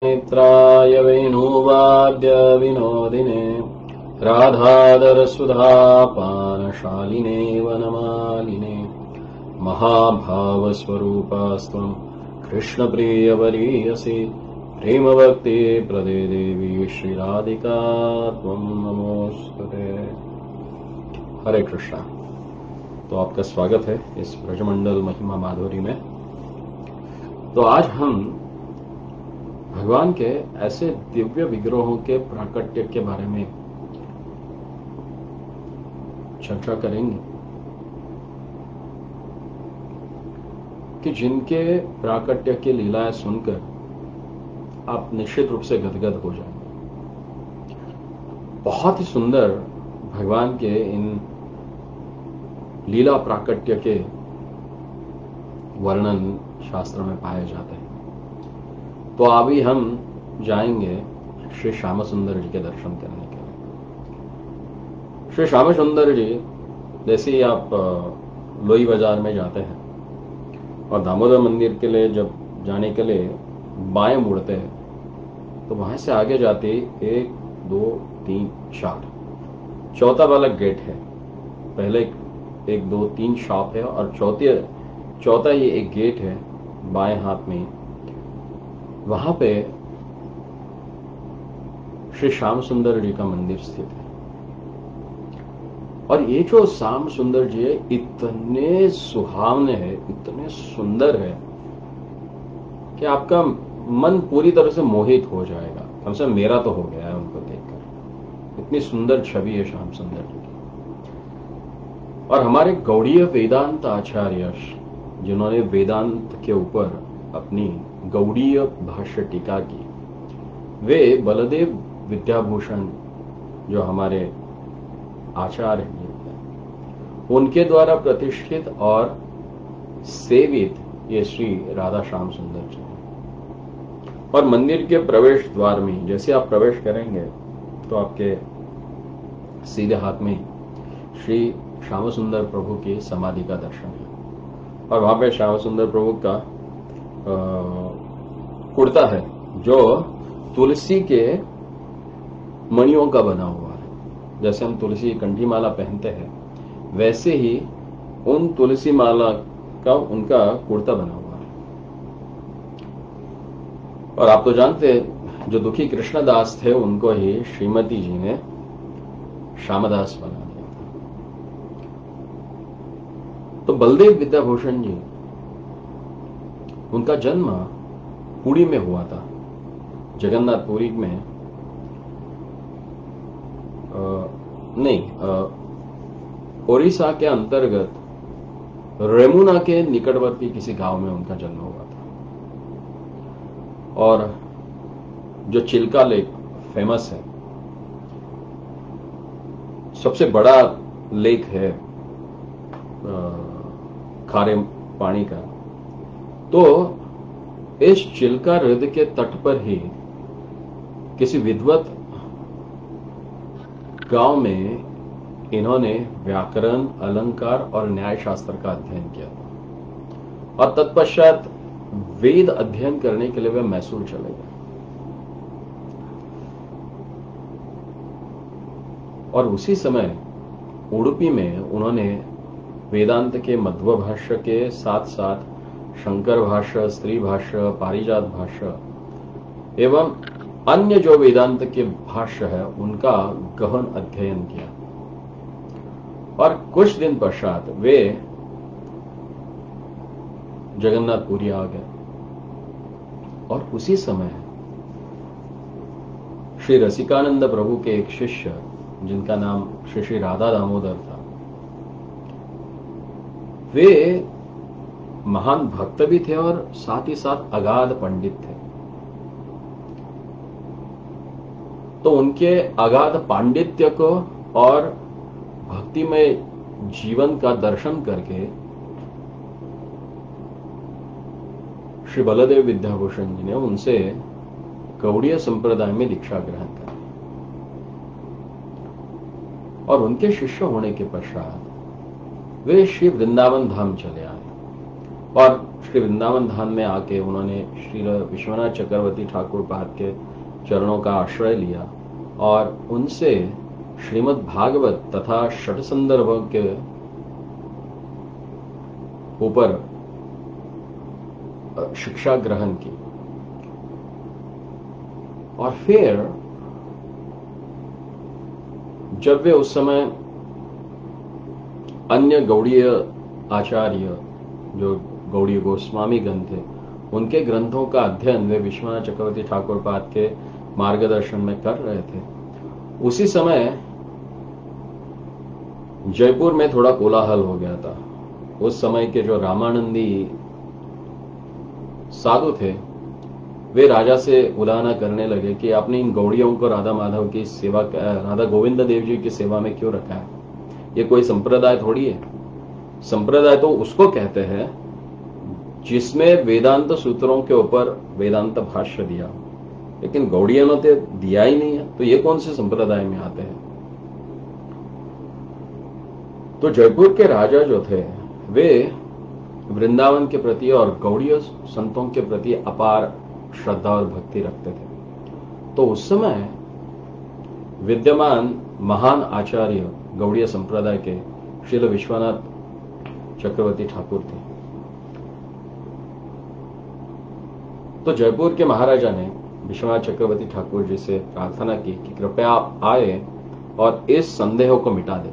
नेत्राय वेणुवाद्य विनोदिने राधाधरसुधापानशालिने वनमालिने महाभावस्वरूपास्त्वं कृष्णप्रियवरीयसी प्रेमभक्ति प्रदे देवी श्रीराधिका त्वं नमोस्तुते। हरे कृष्णा। तो आपका स्वागत है इस ब्रजमंडल महिमा माधुरी में। तो आज हम भगवान के ऐसे दिव्य विग्रहों के प्राकट्य के बारे में चर्चा करेंगे कि जिनके प्राकट्य की लीलाएं सुनकर आप निश्चित रूप से गदगद हो जाएंगे। बहुत ही सुंदर भगवान के इन लीला प्राकट्य के वर्णन शास्त्र में पाए जाते हैं। तो अभी हम जाएंगे श्री श्याम सुंदर जी के दर्शन करने के लिए। श्री श्याम सुंदर जी जैसे ही आप लोई बाजार में जाते हैं और दामोदर मंदिर के लिए जब जाने के लिए बाएं मुड़ते हैं तो वहां से आगे जाते 1 2 3 4 चौथा वाला गेट है। पहले 1 2 3 शॉप है और चौथा ये एक गेट है बाएं हाथ में। वहां पे श्री श्याम सुंदर जी का मंदिर स्थित है। और ये जो श्याम सुंदर जी है इतने सुहावने हैं, इतने सुंदर है कि आपका मन पूरी तरह से मोहित हो जाएगा। कम से कम मेरा तो हो गया है उनको देखकर। इतनी सुंदर छवि है श्याम सुंदर जी की। और हमारे गौड़ीय वेदांत आचार्य जिन्होंने वेदांत के ऊपर अपनी गौड़ीय भाष्य टीका की, वे बलदेव विद्याभूषण जो हमारे आचार्य हैं उनके द्वारा प्रतिष्ठित और सेवित ये श्री राधा श्याम सुंदर जी। और मंदिर के प्रवेश द्वार में जैसे आप प्रवेश करेंगे तो आपके सीधे हाथ में श्री श्याम सुंदर प्रभु की समाधि का दर्शन है। और वहां पे श्याम सुंदर प्रभु का कुर्ता है जो तुलसी के मणियों का बना हुआ है। जैसे हम तुलसी की कंठी माला पहनते हैं वैसे ही उन तुलसी माला का उनका कुर्ता बना हुआ है। और आप तो जानते हैं जो दुखी कृष्णदास थे उनको ही श्रीमती जी ने श्यामदास बना दिया था। तो बलदेव विद्याभूषण जी उनका जन्म पुरी में हुआ था, जगन्नाथपुरी में ओडिशा के अंतर्गत रेमुना के निकटवर्ती किसी गांव में उनका जन्म हुआ था। और जो चिल्का लेक फेमस है, सबसे बड़ा लेक है खारे पानी का, तो इस चिल्का हृद के तट पर ही किसी विद्वत गांव में इन्होंने व्याकरण, अलंकार और न्याय शास्त्र का अध्ययन किया था। और तत्पश्चात वेद अध्ययन करने के लिए वे मैसूर चले गए। और उसी समय उडुपी में उन्होंने वेदांत के मध्व भाष्य के साथ साथ शंकर भाष्य, स्त्री भाष्य, पारिजात भाष्य एवं अन्य जो वेदांत के भाष्य है उनका गहन अध्ययन किया। और कुछ दिन पश्चात वे जगन्नाथपुरी आ गए। और उसी समय श्री रसिकानंद प्रभु के एक शिष्य जिनका नाम श्री श्री राधा दामोदर था, वे महान भक्त भी थे और साथ ही साथ अगाध पंडित थे। तो उनके अगाध पांडित्य को और भक्तिमय जीवन का दर्शन करके श्री बलदेव विद्याभूषण जी ने उनसे गौड़ीय संप्रदाय में दीक्षा ग्रहण करी। और उनके शिष्य होने के पश्चात वे श्री वृंदावन धाम चले आए और श्री वृंदावन धाम में आके उन्होंने श्री विश्वनाथ चक्रवर्ती ठाकुर पाद के चरणों का आश्रय लिया और उनसे श्रीमद् भागवत तथा षट संदर्भ के ऊपर शिक्षा ग्रहण की। और फिर जब वे उस समय अन्य गौड़ीय आचार्य जो गौड़ीय गोस्वामी गण थे उनके ग्रंथों का अध्ययन वे विश्वनाथ चक्रवर्ती ठाकुर पाद के मार्गदर्शन में कर रहे थे, उसी समय जयपुर में थोड़ा कोलाहल हो गया था। उस समय के जो रामानंदी साधु थे वे राजा से उलाहना करने लगे कि आपने इन गौड़ियों को राधा माधव की सेवा, राधा गोविंद देव जी की सेवा में क्यों रखा है? ये कोई संप्रदाय थोड़ी है। संप्रदाय तो उसको कहते हैं जिसमें वेदांत सूत्रों के ऊपर वेदांत भाष्य दिया, लेकिन गौड़ियों ने तो दिया ही नहीं है, तो ये कौन से संप्रदाय में आते हैं? तो जयपुर के राजा जो थे वे वृंदावन के प्रति और गौड़ीय संतों के प्रति अपार श्रद्धा और भक्ति रखते थे। तो उस समय विद्यमान महान आचार्य गौड़ीय संप्रदाय के श्रील विश्वनाथ चक्रवर्ती ठाकुर थे। तो जयपुर के महाराजा ने विश्वनाथ चक्रवर्ती ठाकुर जी से प्रार्थना की कि कृपया आए और इस संदेह को मिटा दे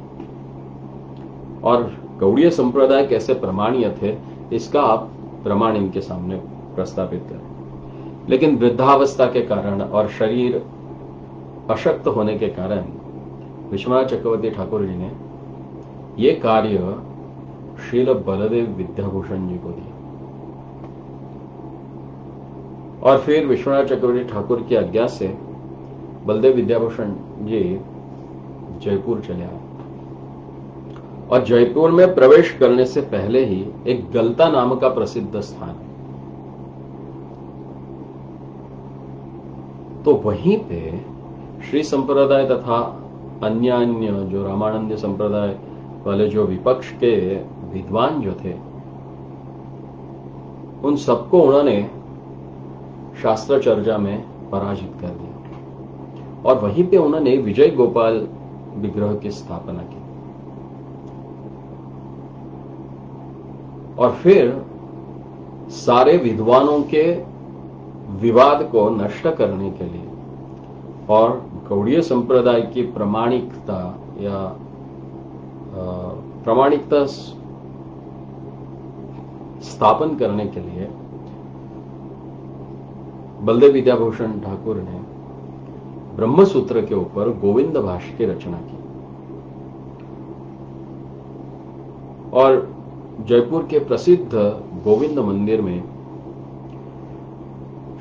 और गौड़ीय संप्रदाय कैसे प्रमाणीय थे इसका आप प्रमाण इनके सामने प्रस्तावित करें। लेकिन वृद्धावस्था के कारण और शरीर अशक्त होने के कारण विश्वनाथ चक्रवर्ती ठाकुर जी ने यह कार्य श्रील बलदेव विद्याभूषण जी को दिया। और फिर विश्वनाथ चक्रवर्ती ठाकुर की आज्ञा से बलदेव विद्याभूषण जी जयपुर चले आए और जयपुर में प्रवेश करने से पहले ही एक गलता नाम का प्रसिद्ध स्थान है, तो वहीं पे श्री संप्रदाय तथा अन्य जो रामानंद संप्रदाय वाले जो विपक्ष के विद्वान जो थे उन सबको उन्होंने शास्त्र चर्चा में पराजित कर दिया और वहीं पे उन्होंने विजय गोपाल विग्रह की स्थापना की। और फिर सारे विद्वानों के विवाद को नष्ट करने के लिए और गौड़ीय संप्रदाय की प्रामाणिकता या प्रामाणिकता स्थापन करने के लिए बलदेव विद्याभूषण ठाकुर ने ब्रह्मसूत्र के ऊपर गोविंद भाष्य की रचना की और जयपुर के प्रसिद्ध गोविंद मंदिर में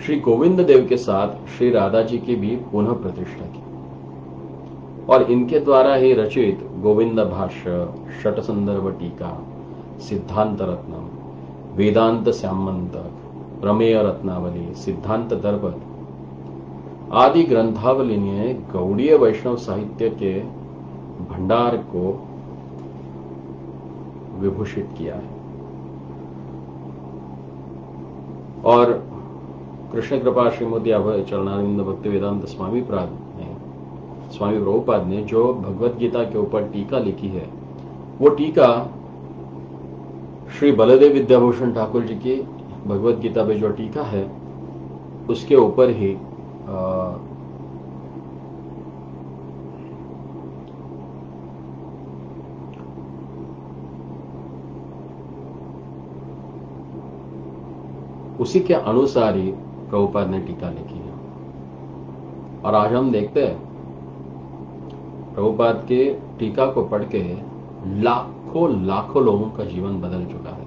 श्री गोविंद देव के साथ श्री राधा जी की भी पुनः प्रतिष्ठा की और इनके द्वारा ही रचित गोविंद भाष्य, षट संदर्भ टीका, सिद्धांत रत्नम, वेदांत श्यामंतक, प्रमेय रत्नावली, सिद्धांत दर्पण आदि ग्रंथावली ने गौड़ीय वैष्णव साहित्य के भंडार को विभूषित किया है। और कृष्ण कृपा श्रीमती अभय चरणानंद भक्ति वेदांत स्वामी प्रभुपाद ने जो भगवत गीता के ऊपर टीका लिखी है वो टीका श्री बलदेव विद्याभूषण ठाकुर जी की भगवत गीता पे जो टीका है उसके ऊपर ही उसी के अनुसार ही प्रभुपाद ने टीका लिखी है। और आज हम देखते हैं प्रभुपाद के टीका को पढ़ के लाखों लोगों का जीवन बदल चुका है।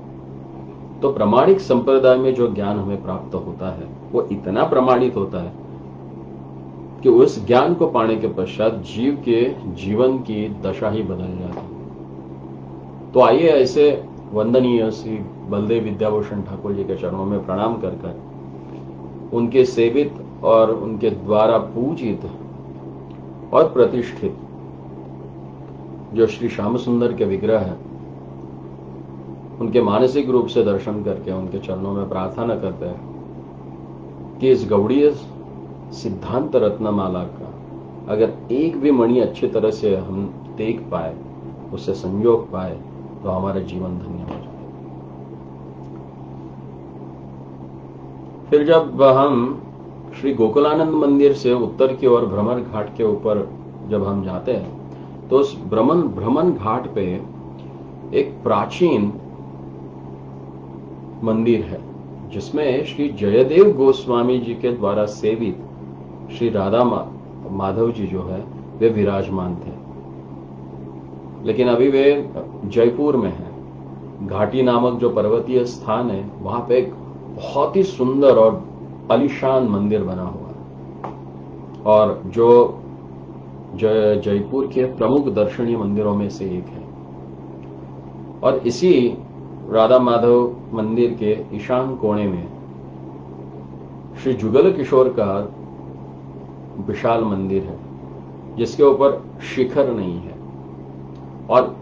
तो प्रामाणिक संप्रदाय में जो ज्ञान हमें प्राप्त होता है वो इतना प्रमाणित होता है कि उस ज्ञान को पाने के पश्चात जीव के जीवन की दशा ही बदल जाती है। तो आइए ऐसे वंदनीय श्री बलदेव विद्याभूषण ठाकुर जी के चरणों में प्रणाम कर कर उनके सेवित और उनके द्वारा पूजित और प्रतिष्ठित जो श्री श्याम सुंदर के विग्रह है उनके मानसिक रूप से दर्शन करके उनके चरणों में प्रार्थना करते हैं कि इस गौड़ीय सिद्धांत रत्नमाला का अगर एक भी मणि अच्छी तरह से हम देख पाए, उससे संयोग पाए, तो हमारा जीवन धन्य हो जाए। फिर जब हम श्री गोकुलानंद मंदिर से उत्तर की ओर भ्रमर घाट के ऊपर जब हम जाते हैं, तो उस भ्रमण घाट पे एक प्राचीन मंदिर है जिसमें श्री जयदेव गोस्वामी जी के द्वारा सेवित श्री राधा माधव जी जो है वे विराजमान थे। लेकिन अभी वे जयपुर में हैं। घाटी नामक जो पर्वतीय स्थान है, वहां पे एक बहुत ही सुंदर और आलीशान मंदिर बना हुआ है और जो जयपुर के प्रमुख दर्शनीय मंदिरों में से एक है। और इसी राधा माधव मंदिर के ईशान कोने में श्री जुगल किशोर का विशाल मंदिर है, जिसके ऊपर शिखर नहीं है और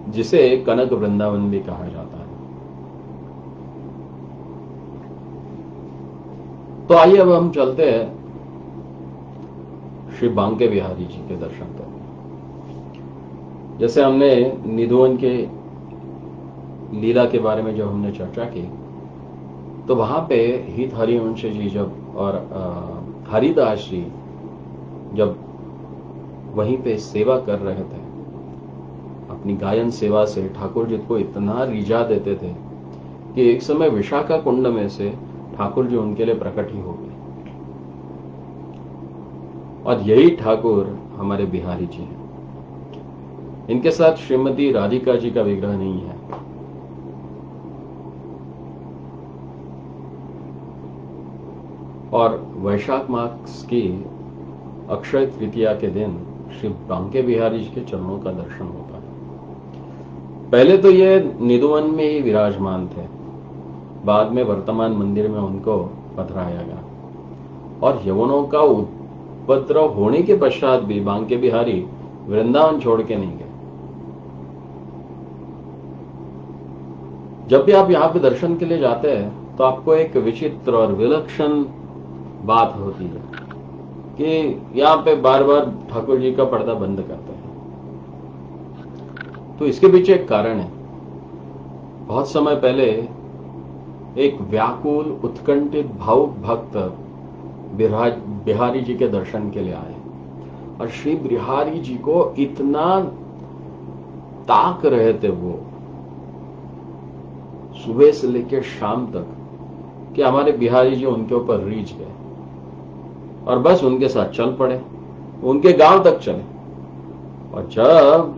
जिसे कनक वृंदावन भी कहा जाता है। तो आइए अब हम चलते हैं श्री बांके बिहारी जी के दर्शन करने। जैसे हमने निधुवन के लीला के बारे में जब हमने चर्चा की, तो वहां पे हित हरिवंश जी जब और हरिदास जी जब वहीं पे सेवा कर रहे थे, अपनी गायन सेवा से ठाकुर जी को इतना रिझा देते थे कि एक समय विशाखा कुंड में से ठाकुर जी उनके लिए प्रकट ही हो गए। और यही ठाकुर हमारे बिहारी जी हैं। इनके साथ श्रीमती राधिका जी का विग्रह नहीं है। और वैशाख मास की अक्षय तृतीया के दिन श्री बांके बिहारी जी के चरणों का दर्शन होता है। पहले तो ये निधुवन में ही विराजमान थे, बाद में वर्तमान मंदिर में उनको पधराया गया। और यवनों का उपद्रव होने के पश्चात भी बांके बिहारी वृंदावन छोड़ के नहीं गए। जब भी आप यहां पे दर्शन के लिए जाते हैं, तो आपको एक विचित्र और विलक्षण बात होती है कि यहां पे बार बार ठाकुर जी का पर्दा बंद करते हैं। तो इसके पीछे एक कारण है। बहुत समय पहले एक व्याकुल उत्कंठित भावुक भक्त बिहारी जी के दर्शन के लिए आए और श्री बिहारी जी को इतना ताक रहे थे वो सुबह से लेकर शाम तक कि हमारे बिहारी जी उनके ऊपर रीझ गए और बस उनके साथ चल पड़े, उनके गांव तक चले। और जब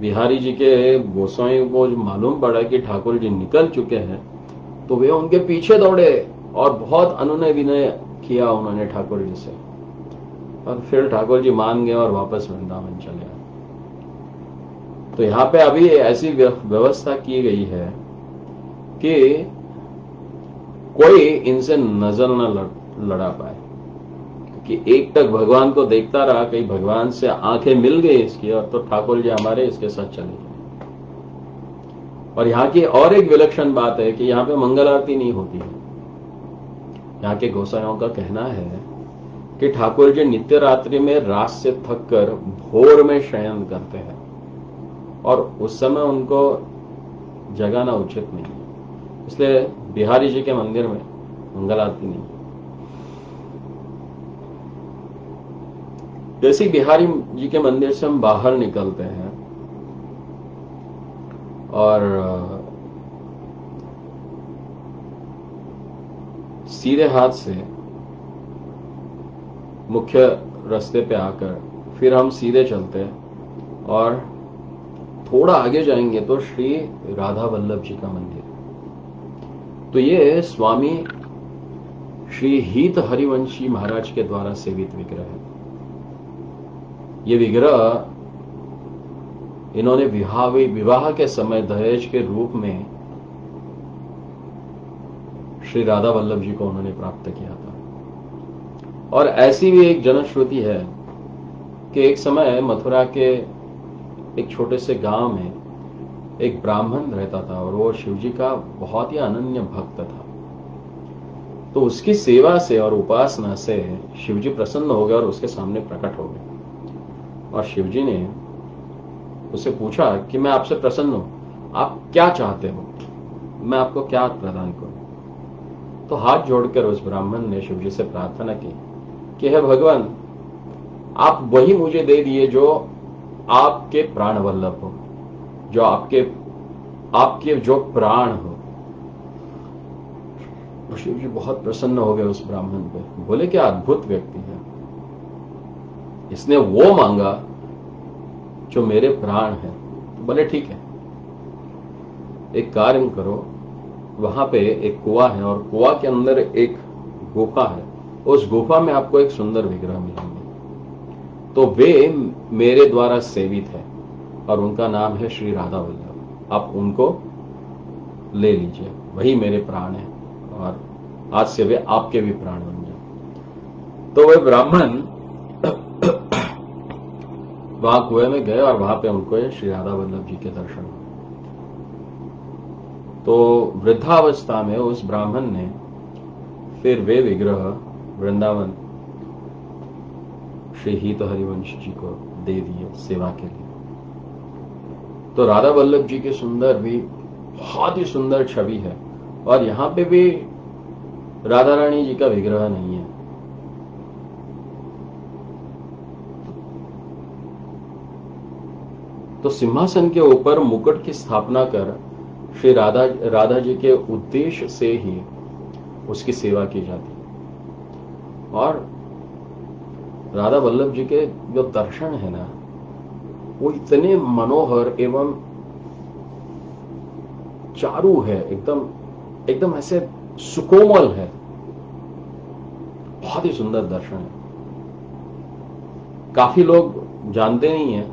बिहारी जी के गोसाई को मालूम पड़ा कि ठाकुर जी निकल चुके हैं, तो वे उनके पीछे दौड़े और बहुत अनुनय विनय किया उन्होंने ठाकुर जी से। और फिर ठाकुर जी मान गए और वापस वृंदावन चले आए। तो यहां पे अभी ऐसी व्यवस्था की गई है कि कोई इनसे नजर न लड़ा पाए, क्योंकि एक तक भगवान को देखता रहा, कहीं भगवान से आंखें मिल गई इसकी और तो ठाकुर जी हमारे इसके साथ चले गए। और यहाँ की और एक विलक्षण बात है कि यहाँ पे मंगल आरती नहीं होती है। यहाँ के गोसाइयों का कहना है कि ठाकुर जी नित्य रात्रि में रात से थक कर भोर में शयन करते हैं और उस समय उनको जगाना उचित नहीं है, इसलिए बिहारी जी के मंदिर में मंगल आरती नहीं है। जैसे बिहारी जी के मंदिर से हम बाहर निकलते हैं और सीधे हाथ से मुख्य रास्ते पे आकर फिर हम सीधे चलते हैं और थोड़ा आगे जाएंगे तो श्री राधा वल्लभ जी का मंदिर। तो ये स्वामी श्री हित हरिवंशी महाराज के द्वारा सेवित विग्रह है। ये विग्रह इन्होंने विवाह के समय दहेज के रूप में श्री राधा वल्लभ जी को उन्होंने प्राप्त किया था। और ऐसी भी एक जनश्रुति है कि एक समय मथुरा के एक छोटे से गांव में एक ब्राह्मण रहता था और वो शिवजी का बहुत ही अनन्य भक्त था। तो उसकी सेवा से और उपासना से शिवजी प्रसन्न हो गए और उसके सामने प्रकट हो गए। और शिवजी ने उससे पूछा कि मैं आपसे प्रसन्न हूं, आप क्या चाहते हो, मैं आपको क्या प्रदान करूं। तो हाथ जोड़कर उस ब्राह्मण ने शिवजी से प्रार्थना की कि हे भगवान, आप वही मुझे दे दिए जो आपके प्राण वल्लभ हो, जो आपके जो प्राण हो। शिवजी बहुत प्रसन्न हो गए उस ब्राह्मण पे, बोले क्या अद्भुत व्यक्ति है, इसने वो मांगा जो मेरे प्राण है। तो बोले ठीक है, एक कार्य करो, वहां पे एक कुआं है और कुआं के अंदर एक गुफा है, उस गुफा में आपको एक सुंदर विग्रह मिलेंगे। तो वे मेरे द्वारा सेवित है और उनका नाम है श्री राधा वल्लभ, आप उनको ले लीजिए, वही मेरे प्राण है और आज से वे आपके भी प्राण बन जाए। तो वे ब्राह्मण वहां कुएं में गए और वहां पे उनको श्री राधा वल्लभ जी के दर्शन हुए। तो वृद्धावस्था में उस ब्राह्मण ने फिर वे विग्रह वृंदावन श्री हित हरिवंश जी को दे दिए सेवा के लिए। तो राधा वल्लभ जी के सुंदर भी बहुत ही सुंदर छवि है और यहां पे भी राधा रानी जी का विग्रह नहीं है। तो सिंहासन के ऊपर मुकुट की स्थापना कर श्री राधा जी के उद्देश्य से ही उसकी सेवा की जाती है। और राधा वल्लभ जी के जो दर्शन है ना, वो इतने मनोहर एवं चारू है, एकदम ऐसे सुकोमल है, बहुत ही सुंदर दर्शन है। काफी लोग जानते नहीं है,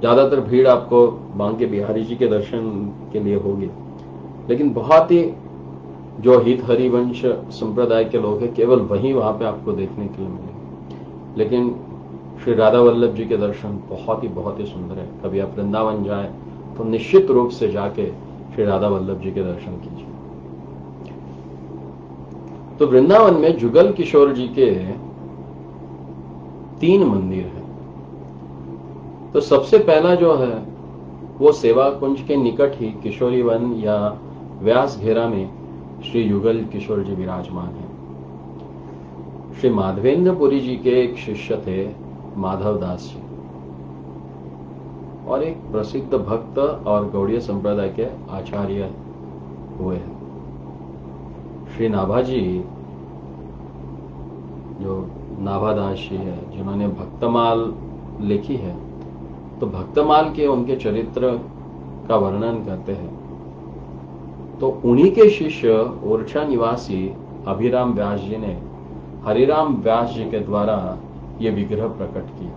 ज्यादातर भीड़ आपको बांके बिहारी जी के दर्शन के लिए होगी, लेकिन बहुत ही जो हित हरिवंश संप्रदाय के लोग हैं केवल वहीं वहां पे आपको देखने के लिए मिलेंगे। लेकिन श्री राधा वल्लभ जी के दर्शन बहुत ही सुंदर है। कभी आप वृंदावन जाए तो निश्चित रूप से जाके श्री राधा वल्लभ जी के दर्शन कीजिए। तो वृंदावन में जुगल किशोर जी के 3 मंदिर हैं। तो सबसे पहला जो है वो सेवा कुंज के निकट ही किशोरी वन या व्यास घेरा में श्री युगल किशोर जी विराजमान हैं। श्री माधवेंद्रपुरी जी के एक शिष्य थे माधव दास जी और एक प्रसिद्ध भक्त और गौड़ीय संप्रदाय के आचार्य हुए हैं। श्री नाभाजी जो नाभादास जी है, जिन्होंने भक्तमाल लिखी है, तो भक्तमाल के उनके चरित्र का वर्णन करते हैं। तो उन्हीं के शिष्य ओरछा निवासी अभिराम व्यास जी ने हरिराम व्यास जी के द्वारा ये विग्रह प्रकट किया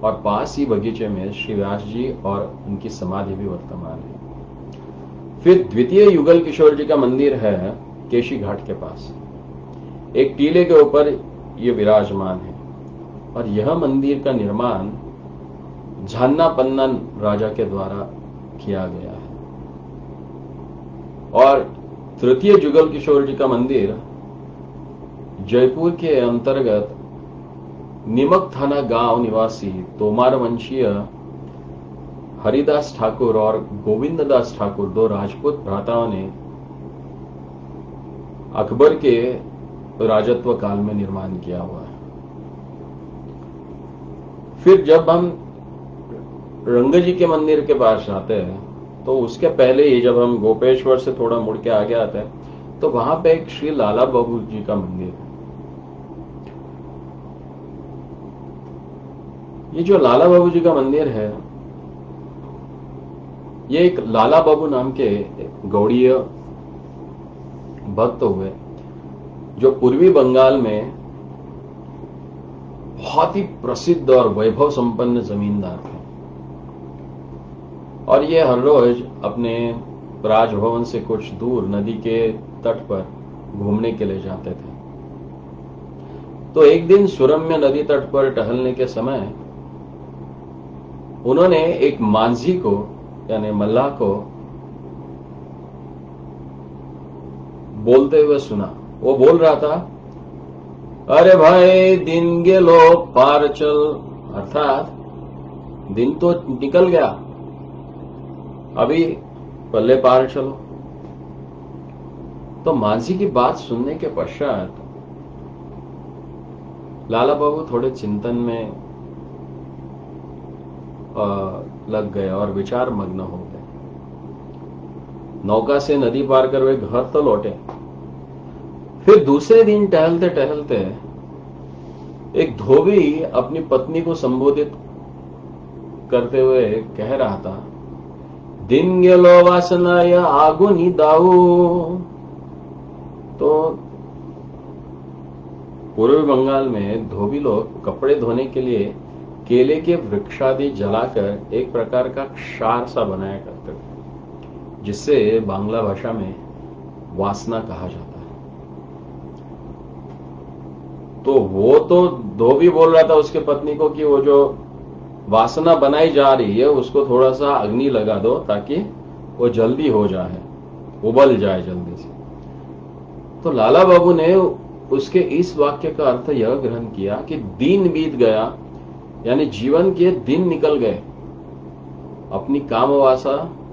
और पास ही बगीचे में श्री व्यास जी और उनकी समाधि भी वर्तमान है। फिर द्वितीय युगल किशोर जी का मंदिर है केशी घाट के पास, एक टीले के ऊपर ये विराजमान है और यह मंदिर का निर्माण झान्ना पन्नन राजा के द्वारा किया गया है। और तृतीय जुगल किशोर जी का मंदिर जयपुर के अंतर्गत निमक थाना गांव निवासी तोमार वंशीय हरिदास ठाकुर और गोविंददास ठाकुर 2 राजपूत भ्राताओं ने अकबर के राजत्व काल में निर्माण किया हुआ है। फिर जब हम रंगजी के मंदिर के पास जाते हैं तो उसके पहले ही जब हम गोपेश्वर से थोड़ा मुड़ के आगे आते हैं तो वहां पे एक श्री लाला बाबू जी का मंदिर है। ये जो लाला बाबू जी का मंदिर है, ये एक लाला बाबू नाम के गौड़ीय भक्त हुए जो पूर्वी बंगाल में बहुत ही प्रसिद्ध और वैभव संपन्न जमींदार थे और ये हर रोज अपने राजभवन से कुछ दूर नदी के तट पर घूमने के लिए जाते थे। तो एक दिन सुरम्य नदी तट पर टहलने के समय उन्होंने एक मांझी को यानी मल्लाह को बोलते हुए सुना। वो बोल रहा था, अरे भाई दिन गेलो पार चल, अर्थात दिन तो निकल गया, अभी पल्ले पार चलो। तो मांझी की बात सुनने के पश्चात लाला बाबू थोड़े चिंतन में लग गए और विचार मग्न हो गए। नौका से नदी पार कर वे घर तो लौटे। फिर दूसरे दिन टहलते टहलते एक धोबी अपनी पत्नी को संबोधित करते हुए कह रहा था, दिन गेलो वासनाय आगुनी दाऊ। तो पूर्वी बंगाल में धोबी लोग कपड़े धोने के लिए केले के वृक्षादि जलाकर एक प्रकार का क्षार सा बनाया करते थे, जिससे बांग्ला भाषा में वासना कहा जाता है। तो वो तो धोबी बोल रहा था उसके पत्नी को कि वो जो वासना बनाई जा रही है उसको थोड़ा सा अग्नि लगा दो ताकि वो जल्दी हो जाए, उबल जाए जल्दी से। तो लाला बाबू ने उसके इस वाक्य का अर्थ यह ग्रहण किया कि दिन बीत गया, यानी जीवन के दिन निकल गए, अपनी काम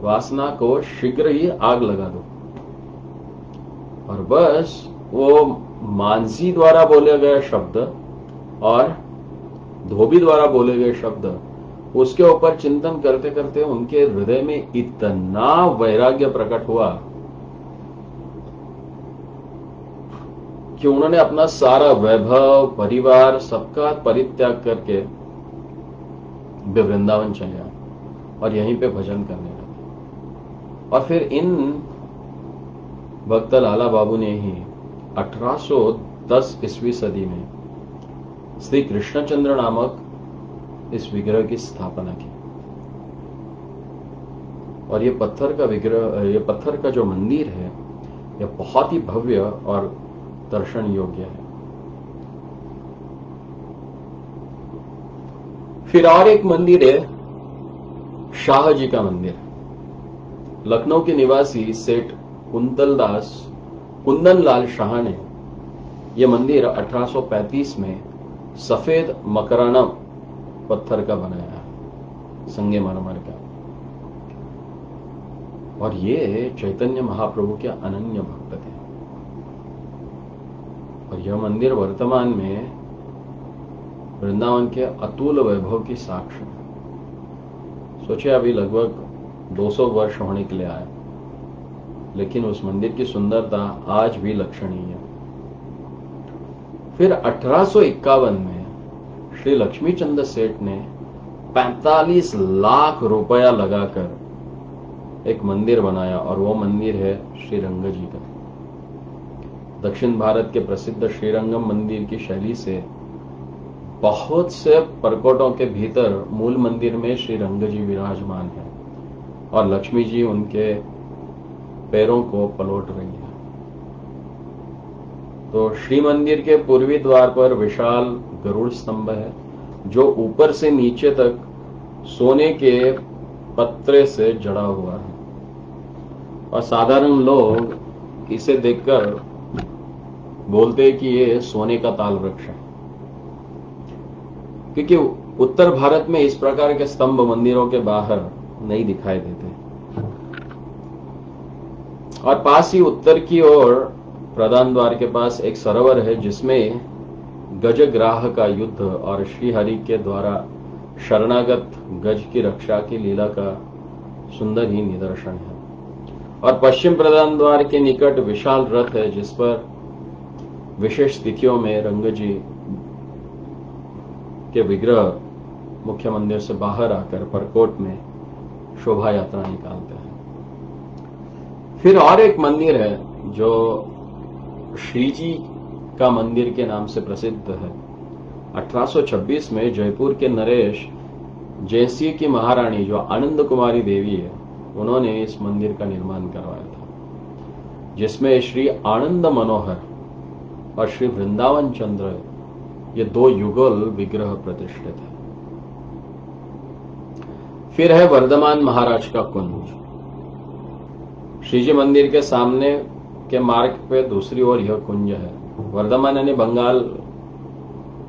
वासना को शीघ्र ही आग लगा दो। और बस वो मांझी द्वारा बोले गए शब्द और धोबी द्वारा बोले गए शब्द, उसके ऊपर चिंतन करते करते उनके हृदय में इतना वैराग्य प्रकट हुआ कि उन्होंने अपना सारा वैभव, परिवार, सबका परित्याग करके वे वृंदावन चले आए और यहीं पे भजन करने लगे। और फिर इन भक्त लाला बाबू ने ही 1810 ईस्वी सदी में श्री कृष्णचंद्र नामक इस विग्रह की स्थापना की। और ये पत्थर का विग्रह, ये पत्थर का जो मंदिर है, यह बहुत ही भव्य और दर्शन योग्य है। फिर और एक मंदिर है शाह जी का मंदिर। लखनऊ के निवासी सेठ कुंदनलाल शाह ने यह मंदिर 1835 में सफेद मकराना पत्थर का बनाया है, संगमरमर का। और ये चैतन्य महाप्रभु के अनन्य भक्त थे। और यह मंदिर वर्तमान में वृंदावन के अतुल वैभव की साक्ष्य है। सोचिए, अभी लगभग 200 वर्ष होने के लिए आए, लेकिन उस मंदिर की सुंदरता आज भी लक्षणीय है। फिर 1851 में श्री लक्ष्मीचंद सेठ ने 45 लाख रुपया लगाकर एक मंदिर बनाया, और वो मंदिर है श्रीरंग जी का। दक्षिण भारत के प्रसिद्ध श्रीरंगम मंदिर की शैली से बहुत से परकोटों के भीतर मूल मंदिर में श्रीरंग जी विराजमान है और लक्ष्मी जी उनके पैरों को पलोट रही है। तो श्री मंदिर के पूर्वी द्वार पर विशाल गरुड़ स्तंभ है, जो ऊपर से नीचे तक सोने के पत्रे से जड़ा हुआ है। और साधारण लोग इसे देखकर बोलते हैं कि ये सोने का ताल वृक्ष है, क्योंकि उत्तर भारत में इस प्रकार के स्तंभ मंदिरों के बाहर नहीं दिखाई देते। और पास ही उत्तर की ओर प्रधान द्वार के पास एक सरोवर है, जिसमें गजग्राह का युद्ध और श्रीहरि के द्वारा शरणागत गज की रक्षा की लीला का सुंदर ही निदर्शन है। और पश्चिम प्रधान द्वार के निकट विशाल रथ है, जिस पर विशेष तिथियों में रंग जी के विग्रह मुख्य मंदिर से बाहर आकर परकोट में शोभा यात्रा निकालते हैं। फिर और एक मंदिर है जो श्रीजी का मंदिर के नाम से प्रसिद्ध है। 1826 में जयपुर के नरेश जयसिंह की महारानी जो आनंद कुमारी देवी है, उन्होंने इस मंदिर का निर्माण करवाया था, जिसमें श्री आनंद मनोहर और श्री वृंदावन चंद्र ये दो युगल विग्रह प्रतिष्ठित है। फिर है वर्धमान महाराज का कुंज। श्रीजी मंदिर के सामने के मार्ग पे दूसरी ओर यह कुंज है। वर्धमान यानी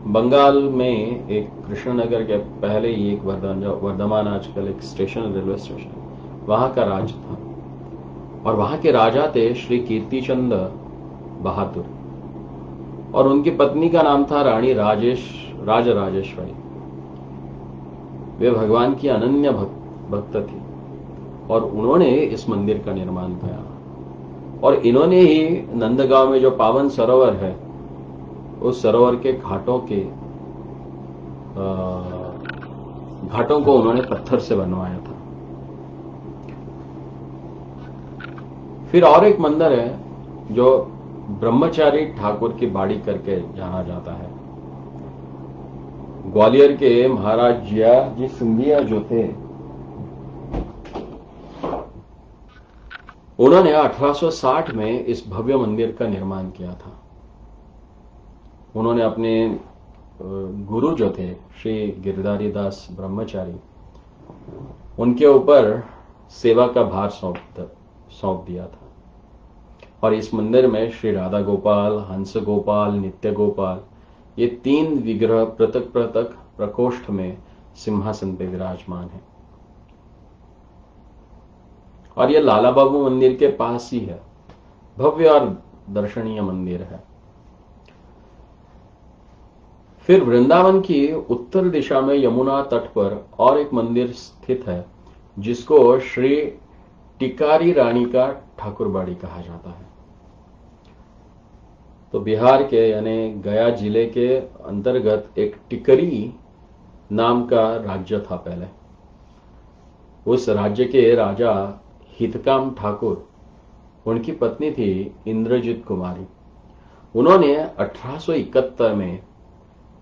बंगाल में एक कृष्णनगर के पहले ही एक वर्धमान आजकल एक स्टेशन, रेलवे स्टेशन, वहां का राज था। और वहां के राजा थे श्री कीर्तिचंद बहादुर, और उनकी पत्नी का नाम था रानी राजराजेश्वरी। वे भगवान की अनन्य भक्त थी और उन्होंने इस मंदिर का निर्माण किया। और इन्होंने ही नंदगांव में जो पावन सरोवर है, उस सरोवर के घाटों को उन्होंने पत्थर से बनवाया था। फिर और एक मंदिर है जो ब्रह्मचारी ठाकुर की बाड़ी करके जाना जाता है। ग्वालियर के महाराज जियाजी सिंधिया जो थे, उन्होंने 1860 में इस भव्य मंदिर का निर्माण किया था। उन्होंने अपने गुरु जो थे श्री गिरधारी दास ब्रह्मचारी, उनके ऊपर सेवा का भार सौंप दिया था। और इस मंदिर में श्री राधा गोपाल, हंस गोपाल, नित्य गोपाल, ये 3 विग्रह पृथक पृथक प्रकोष्ठ में सिंहासन पे विराजमान है। और यह लाला बाबू मंदिर के पास ही है। भव्य और दर्शनीय मंदिर है। फिर वृंदावन की उत्तर दिशा में यमुना तट पर और एक मंदिर स्थित है जिसको श्री टिकारी रानी का ठाकुरबाड़ी कहा जाता है। तो बिहार के यानी गया जिले के अंतर्गत एक टिकरी नाम का राज्य था पहले। उस राज्य के राजा हितकाम ठाकुर, उनकी पत्नी थी इंद्रजीत कुमारी। उन्होंने 1871 में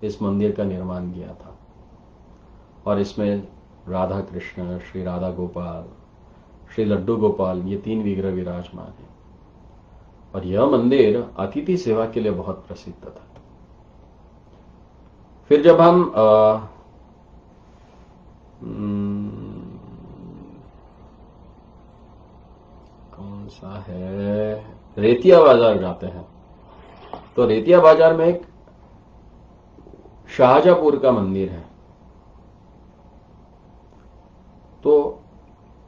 इस मंदिर का निर्माण किया था और इसमें राधा कृष्ण, श्री राधा गोपाल, श्री लड्डू गोपाल, ये 3 विग्रह विराजमान है। और यह मंदिर अतिथि सेवा के लिए बहुत प्रसिद्ध था। फिर जब हम कौन सा है, रेतिया बाजार जाते हैं, तो रेतिया बाजार में एक शाहजहांपुर का मंदिर है। तो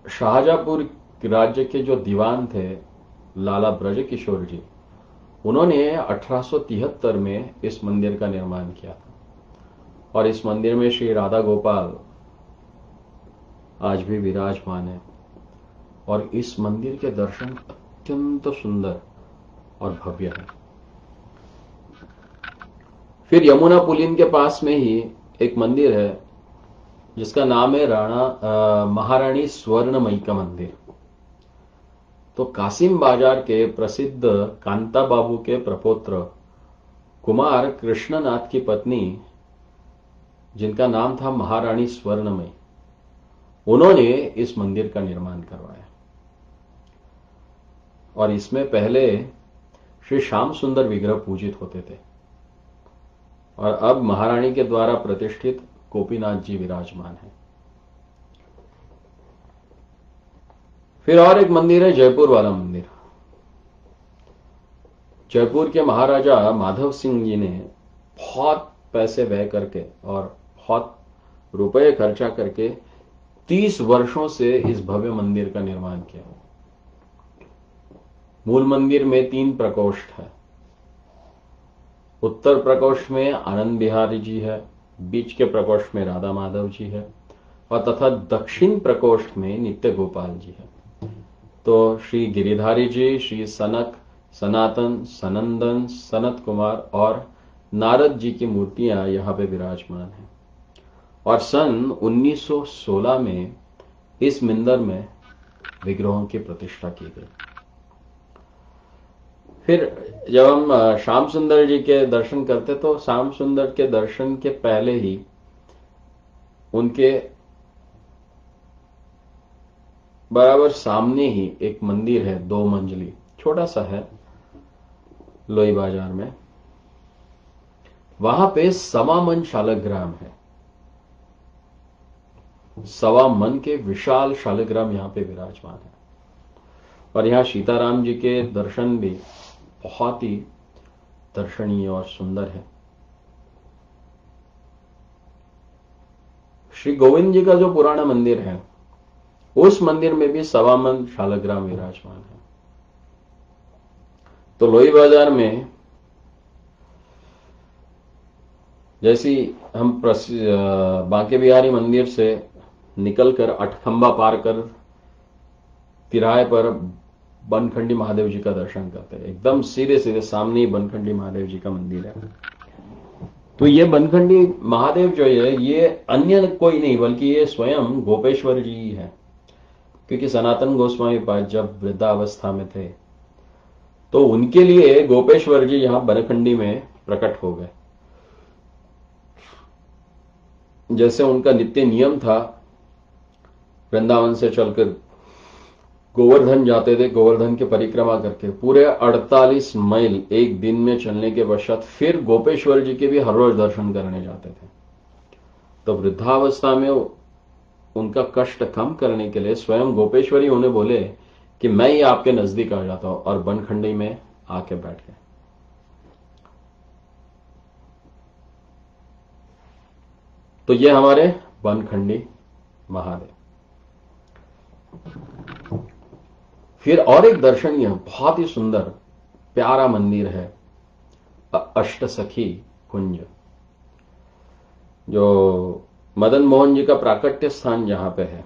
शाहजहांपुर राज्य के जो दीवान थे लाला ब्रजकिशोर जी, उन्होंने 1873 में इस मंदिर का निर्माण किया था। और इस मंदिर में श्री राधा गोपाल आज भी विराजमान है। और इस मंदिर के दर्शन अत्यंत सुंदर और भव्य है। फिर यमुना पुलिन के पास में ही एक मंदिर है जिसका नाम है महारानी स्वर्णमयी का मंदिर। तो कासिम बाजार के प्रसिद्ध कांता बाबू के प्रपौत्र कुमार कृष्णनाथ की पत्नी, जिनका नाम था महारानी स्वर्णमयी, उन्होंने इस मंदिर का निर्माण करवाया। और इसमें पहले श्री श्याम सुंदर विग्रह पूजित होते थे और अब महारानी के द्वारा प्रतिष्ठित गोपीनाथ जी विराजमान है। फिर और एक मंदिर है जयपुर वाला मंदिर। जयपुर के महाराजा माधव सिंह जी ने बहुत पैसे व्यय करके और बहुत रुपए खर्चा करके 30 वर्षों से इस भव्य मंदिर का निर्माण किया। मूल मंदिर में 3 प्रकोष्ठ है। उत्तर प्रकोष्ठ में आनंद बिहारी जी है, बीच के प्रकोष्ठ में राधा माधव जी है और तथा दक्षिण प्रकोष्ठ में नित्य गोपाल जी है। तो श्री गिरिधारी जी, श्री सनक, सनातन, सनंदन, सनत कुमार और नारद जी की मूर्तियां यहां पे विराजमान हैं। और सन 1916 में इस मंदिर में विग्रहों की प्रतिष्ठा की गई। फिर जब हम श्याम सुंदर जी के दर्शन करते तो श्याम सुंदर के दर्शन के पहले ही उनके बराबर सामने ही एक मंदिर है, 2 मंजिली, छोटा सा है, लोई बाजार में। वहां पे समामन शालग्राम है। सवा मन के विशाल शालिग्राम यहां पे विराजमान है। और यहां सीताराम जी के दर्शन भी बहुत ही दर्शनीय और सुंदर है। श्री गोविंद जी का जो पुराना मंदिर है, उस मंदिर में भी सवा मन शालिग्राम विराजमान है। तो लोई बाजार में जैसी हम बांके बिहारी मंदिर से निकलकर अठखंबा पार कर तिराहे पर बनखंडी महादेव जी का दर्शन करते हैं, एकदम सीधे सीधे सामने ही बनखंडी महादेव जी का मंदिर है। तो ये बनखंडी महादेव जो है, ये अन्य कोई नहीं बल्कि ये स्वयं गोपेश्वर जी ही है। क्योंकि सनातन गोस्वामी पाद जब वृद्धावस्था में थे तो उनके लिए गोपेश्वर जी यहां बनखंडी में प्रकट हो गए। जैसे उनका नित्य नियम था, वृंदावन से चलकर गोवर्धन जाते थे, गोवर्धन की परिक्रमा करके पूरे 48 मील एक दिन में चलने के पश्चात फिर गोपेश्वर जी के भी हर रोज दर्शन करने जाते थे। तो वृद्धावस्था में उनका कष्ट कम करने के लिए स्वयं गोपेश्वरी उन्हें बोले कि मैं ही आपके नजदीक आ जाता हूं, और बनखंडी में आके बैठ गए। तो ये हमारे बनखंडी महादेव। फिर और एक दर्शनीय बहुत ही सुंदर प्यारा मंदिर है, अष्टसखी कुंज, जो मदन मोहन जी का प्राकट्य स्थान जहां पे है,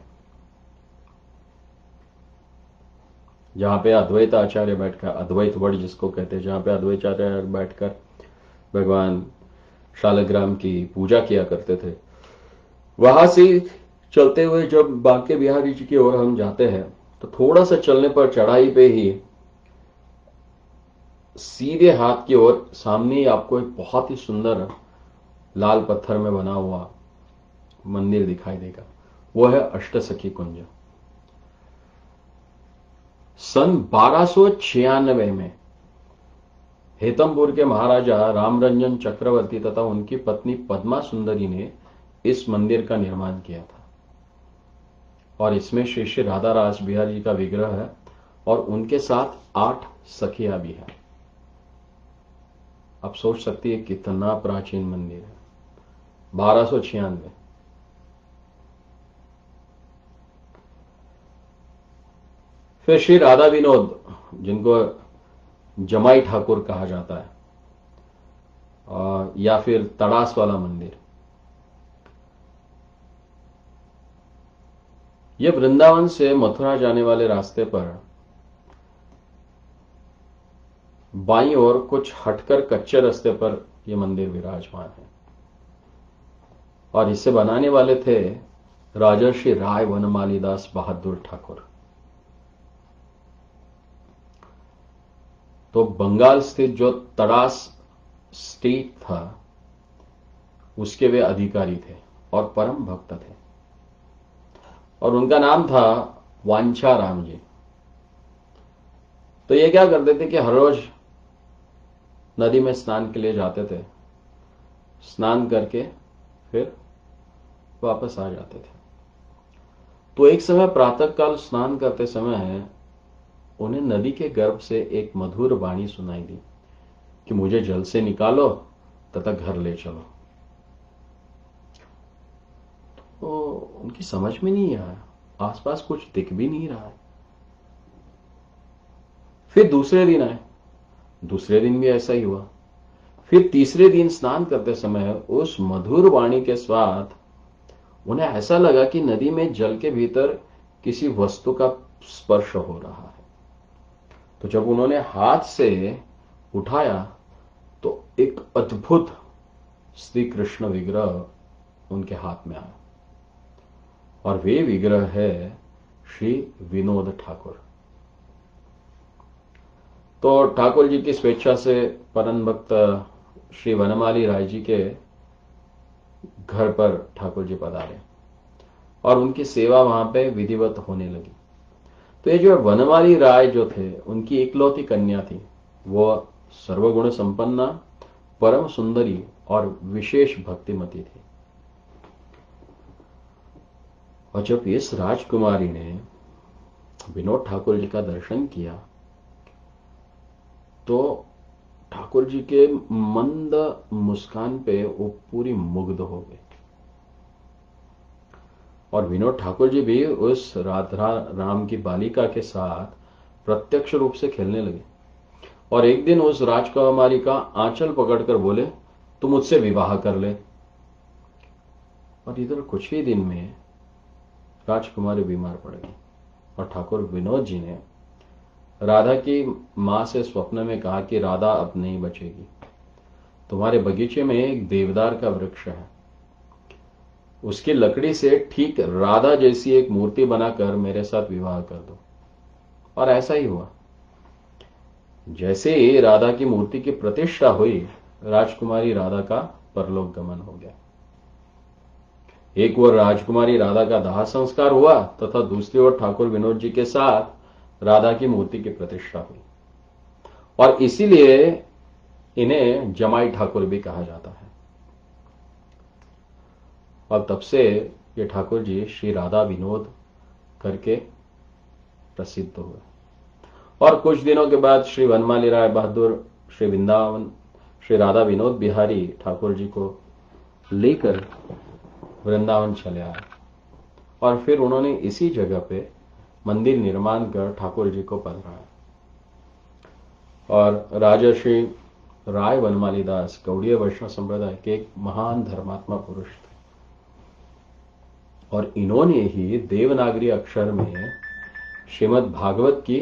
जहां पे अद्वैत आचार्य बैठकर, अद्वैत वट जिसको कहते हैं, जहां पे अद्वैत आचार्य बैठकर भगवान शालिग्राम की पूजा किया करते थे, वहां से चलते हुए जब बांके बिहारी जी की ओर हम जाते हैं तो थोड़ा सा चलने पर चढ़ाई पे ही सीधे हाथ की ओर सामने ही आपको एक बहुत ही सुंदर लाल पत्थर में बना हुआ मंदिर दिखाई देगा। वो है अष्टसखी कुंज। सन 1296 में हेतमपुर के महाराजा रामरंजन चक्रवर्ती तथा उनकी पत्नी पद्मा सुंदरी ने इस मंदिर का निर्माण किया था। और इसमें श्री श्री राधा रास बिहारी जी का विग्रह है और उनके साथ 8 सखिया भी है। आप सोच सकती है कितना प्राचीन मंदिर है, 1296। फिर श्री राधा विनोद, जिनको जमाई ठाकुर कहा जाता है, या फिर तड़ास वाला मंदिर, यह वृंदावन से मथुरा जाने वाले रास्ते पर बाईं ओर कुछ हटकर कच्चे रास्ते पर यह मंदिर विराजमान है। और इसे बनाने वाले थे राजर्षि राय वनमाली दास बहादुर ठाकुर। तो बंगाल स्थित जो तड़ास स्टेट था उसके वे अधिकारी थे और परम भक्त थे, और उनका नाम था वांछा राम जी। तो ये क्या करते थे कि हर रोज नदी में स्नान के लिए जाते थे, स्नान करके फिर वापस आ जाते थे। तो एक समय प्रातःकाल स्नान करते समय उन्हें नदी के गर्भ से एक मधुर वाणी सुनाई दी कि मुझे जल से निकालो तथा घर ले चलो। तो उनकी समझ में नहीं आया, आसपास कुछ दिख भी नहीं रहा है। फिर दूसरे दिन आए, दूसरे दिन भी ऐसा ही हुआ। फिर तीसरे दिन स्नान करते समय उस मधुर वाणी के साथ उन्हें ऐसा लगा कि नदी में जल के भीतर किसी वस्तु का स्पर्श हो रहा है। तो जब उन्होंने हाथ से उठाया तो एक अद्भुत श्री कृष्ण विग्रह उनके हाथ में आया, और वे विग्रह है श्री विनोद ठाकुर। तो ठाकुर जी की स्वेच्छा से परम भक्त श्री वनमाली राय जी के घर पर ठाकुर जी पधारे और उनकी सेवा वहां पे विधिवत होने लगी। तो ये जो वनमाली राय जो थे, उनकी इकलौती कन्या थी, वो सर्वगुण संपन्ना, परम सुंदरी और विशेष भक्तिमती थी। और जब इस राजकुमारी ने विनोद ठाकुर जी का दर्शन किया तो ठाकुर जी के मंद मुस्कान पे वो पूरी मुग्ध हो गई और विनोद ठाकुर जी भी उस राधा राम की बालिका के साथ प्रत्यक्ष रूप से खेलने लगे और एक दिन उस राजकुमारी का आंचल पकड़कर बोले, तुम मुझसे विवाह कर ले। और इधर कुछ ही दिन में राजकुमारी बीमार पड़ गई और ठाकुर विनोद जी ने राधा की मां से स्वप्न में कहा कि राधा अब नहीं बचेगी, तुम्हारे बगीचे में एक देवदार का वृक्ष है, उसकी लकड़ी से ठीक राधा जैसी एक मूर्ति बनाकर मेरे साथ विवाह कर दो। और ऐसा ही हुआ। जैसे ही राधा की मूर्ति की प्रतिष्ठा हुई, राजकुमारी राधा का परलोक गमन हो गया। एक ओर राजकुमारी राधा का दाह संस्कार हुआ तथा दूसरी ओर ठाकुर विनोद जी के साथ राधा की मूर्ति की प्रतिष्ठा हुई और इसीलिए इन्हें जमाई ठाकुर भी कहा जाता है। और तब से ये ठाकुर जी श्री राधा विनोद करके प्रसिद्ध हुए और कुछ दिनों के बाद श्री वनमाली राय बहादुर श्री वृंदावन श्री राधा विनोद बिहारी ठाकुर जी को लेकर वृंदावन चले आए और फिर उन्होंने इसी जगह पे मंदिर निर्माण कर ठाकुर जी को पधराया। और राजा श्री राय वनमाली दास गौड़ीय वैष्णव संप्रदाय के एक महान धर्मात्मा पुरुष थे और इन्होंने ही देवनागरी अक्षर में श्रीमद् भागवत की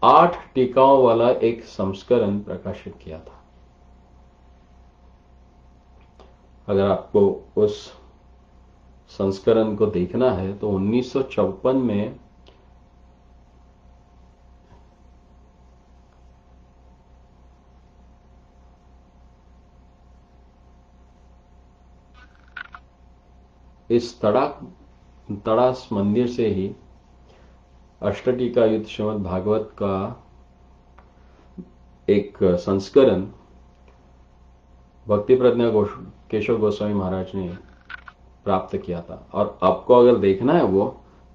8 टीकाओं वाला एक संस्करण प्रकाशित किया था। अगर आपको उस संस्करण को देखना है तो 1954 में इस तड़ास मंदिर से ही अष्टटीका युक्त श्रीमद् भागवत का एक संस्करण भक्ति प्रज्ञा केशव गोस्वामी महाराज ने प्राप्त किया था। और आपको अगर देखना है वो,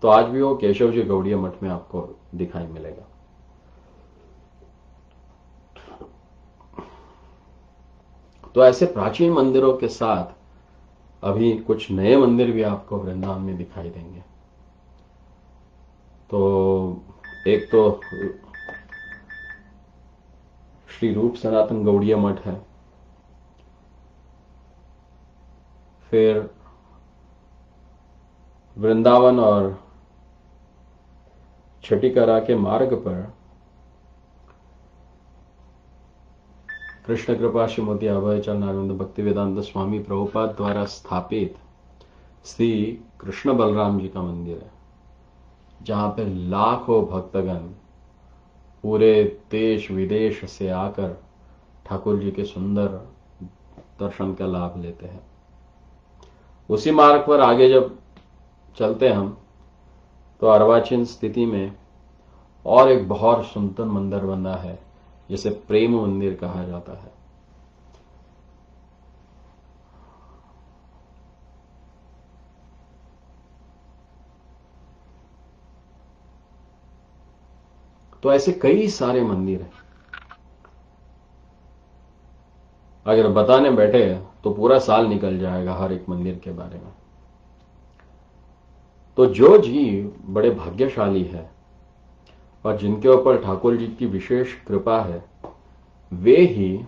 तो आज भी वो केशव जी गौड़ीय मठ में आपको दिखाई मिलेगा। तो ऐसे प्राचीन मंदिरों के साथ अभी कुछ नए मंदिर भी आपको वृंदावन में दिखाई देंगे। तो एक तो श्री रूप सनातन गौड़ीय मठ है, फिर वृंदावन और छठीकरा के मार्ग पर कृष्ण कृपा श्रीमती अभय चरणानंद भक्ति वेदांत स्वामी प्रभुपाद द्वारा स्थापित श्री कृष्ण बलराम जी का मंदिर है, जहां पे लाखों भक्तगण पूरे देश विदेश से आकर ठाकुर जी के सुंदर दर्शन का लाभ लेते हैं। उसी मार्ग पर आगे जब चलते हम तो अर्वाचीन स्थिति में और एक बहुत सुंदर मंदिर बना है जिसे प्रेम मंदिर कहा जाता है। तो ऐसे कई सारे मंदिर हैं, अगर बताने बैठे तो पूरा साल निकल जाएगा हर एक मंदिर के बारे में। तो जो जीव बड़े भाग्यशाली है और जिनके ऊपर ठाकुर जी की विशेष कृपा है, वे ही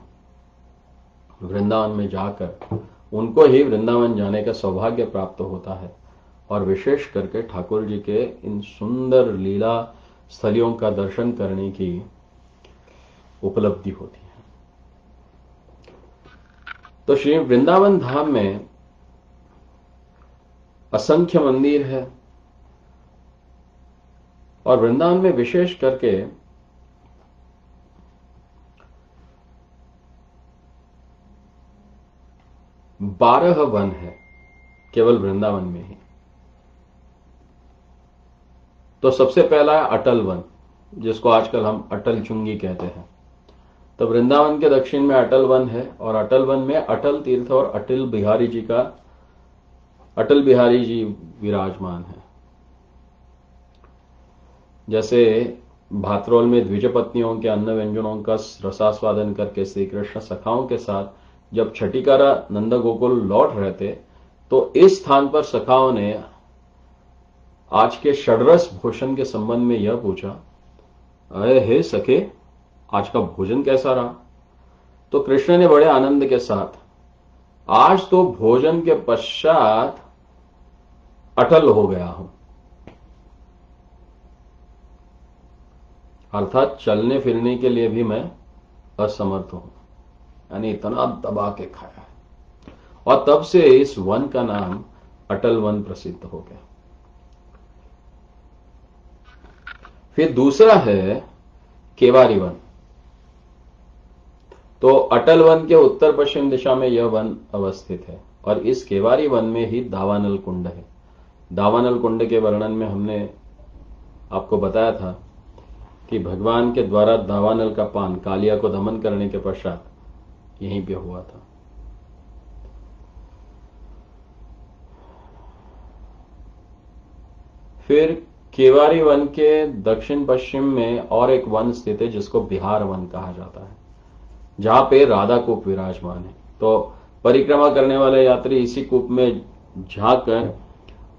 वृंदावन में जाकर उनको ही वृंदावन जाने का सौभाग्य प्राप्त होता है और विशेष करके ठाकुर जी के इन सुंदर लीला स्थलियों का दर्शन करने की उपलब्धि होती है। तो श्री वृंदावन धाम में असंख्य मंदिर है और वृंदावन में विशेष करके बारह वन है केवल वृंदावन में ही। तो सबसे पहला है अटल वन, जिसको आजकल हम अटल चुंगी कहते हैं। तो वृंदावन के दक्षिण में अटल वन है और अटल वन में अटल तीर्थ और अटल बिहारी जी विराजमान है। जैसे भात्रोल में द्विज पत्नियों के अन्न व्यंजनों का रसास्वादन करके श्री कृष्ण सखाओं के साथ जब छठीकारा नंद गोकुल लौट रहे थे, तो इस स्थान पर सखाओं ने आज के षड्रस भोजन के संबंध में यह पूछा, अरे हे सखे, आज का भोजन कैसा रहा? तो कृष्ण ने बड़े आनंद के साथ, आज तो भोजन के पश्चात अटल हो गया हूं, अर्थात चलने फिरने के लिए भी मैं असमर्थ हूं, यानी इतना दबा के खाया है। और तब से इस वन का नाम अटल वन प्रसिद्ध हो गया। फिर दूसरा है केवारी वन। तो अटल वन के उत्तर पश्चिम दिशा में यह वन अवस्थित है और इस केवारी वन में ही दावानल कुंड है। दावानल कुंड के वर्णन में हमने आपको बताया था कि भगवान के द्वारा दावानल का पान कालिया को दमन करने के पश्चात यहीं पे हुआ था। फिर केवारी वन के दक्षिण पश्चिम में और एक वन स्थित है जिसको बिहार वन कहा जाता है, जहां पे राधा कूप विराजमान है। तो परिक्रमा करने वाले यात्री इसी कूप में झांक कर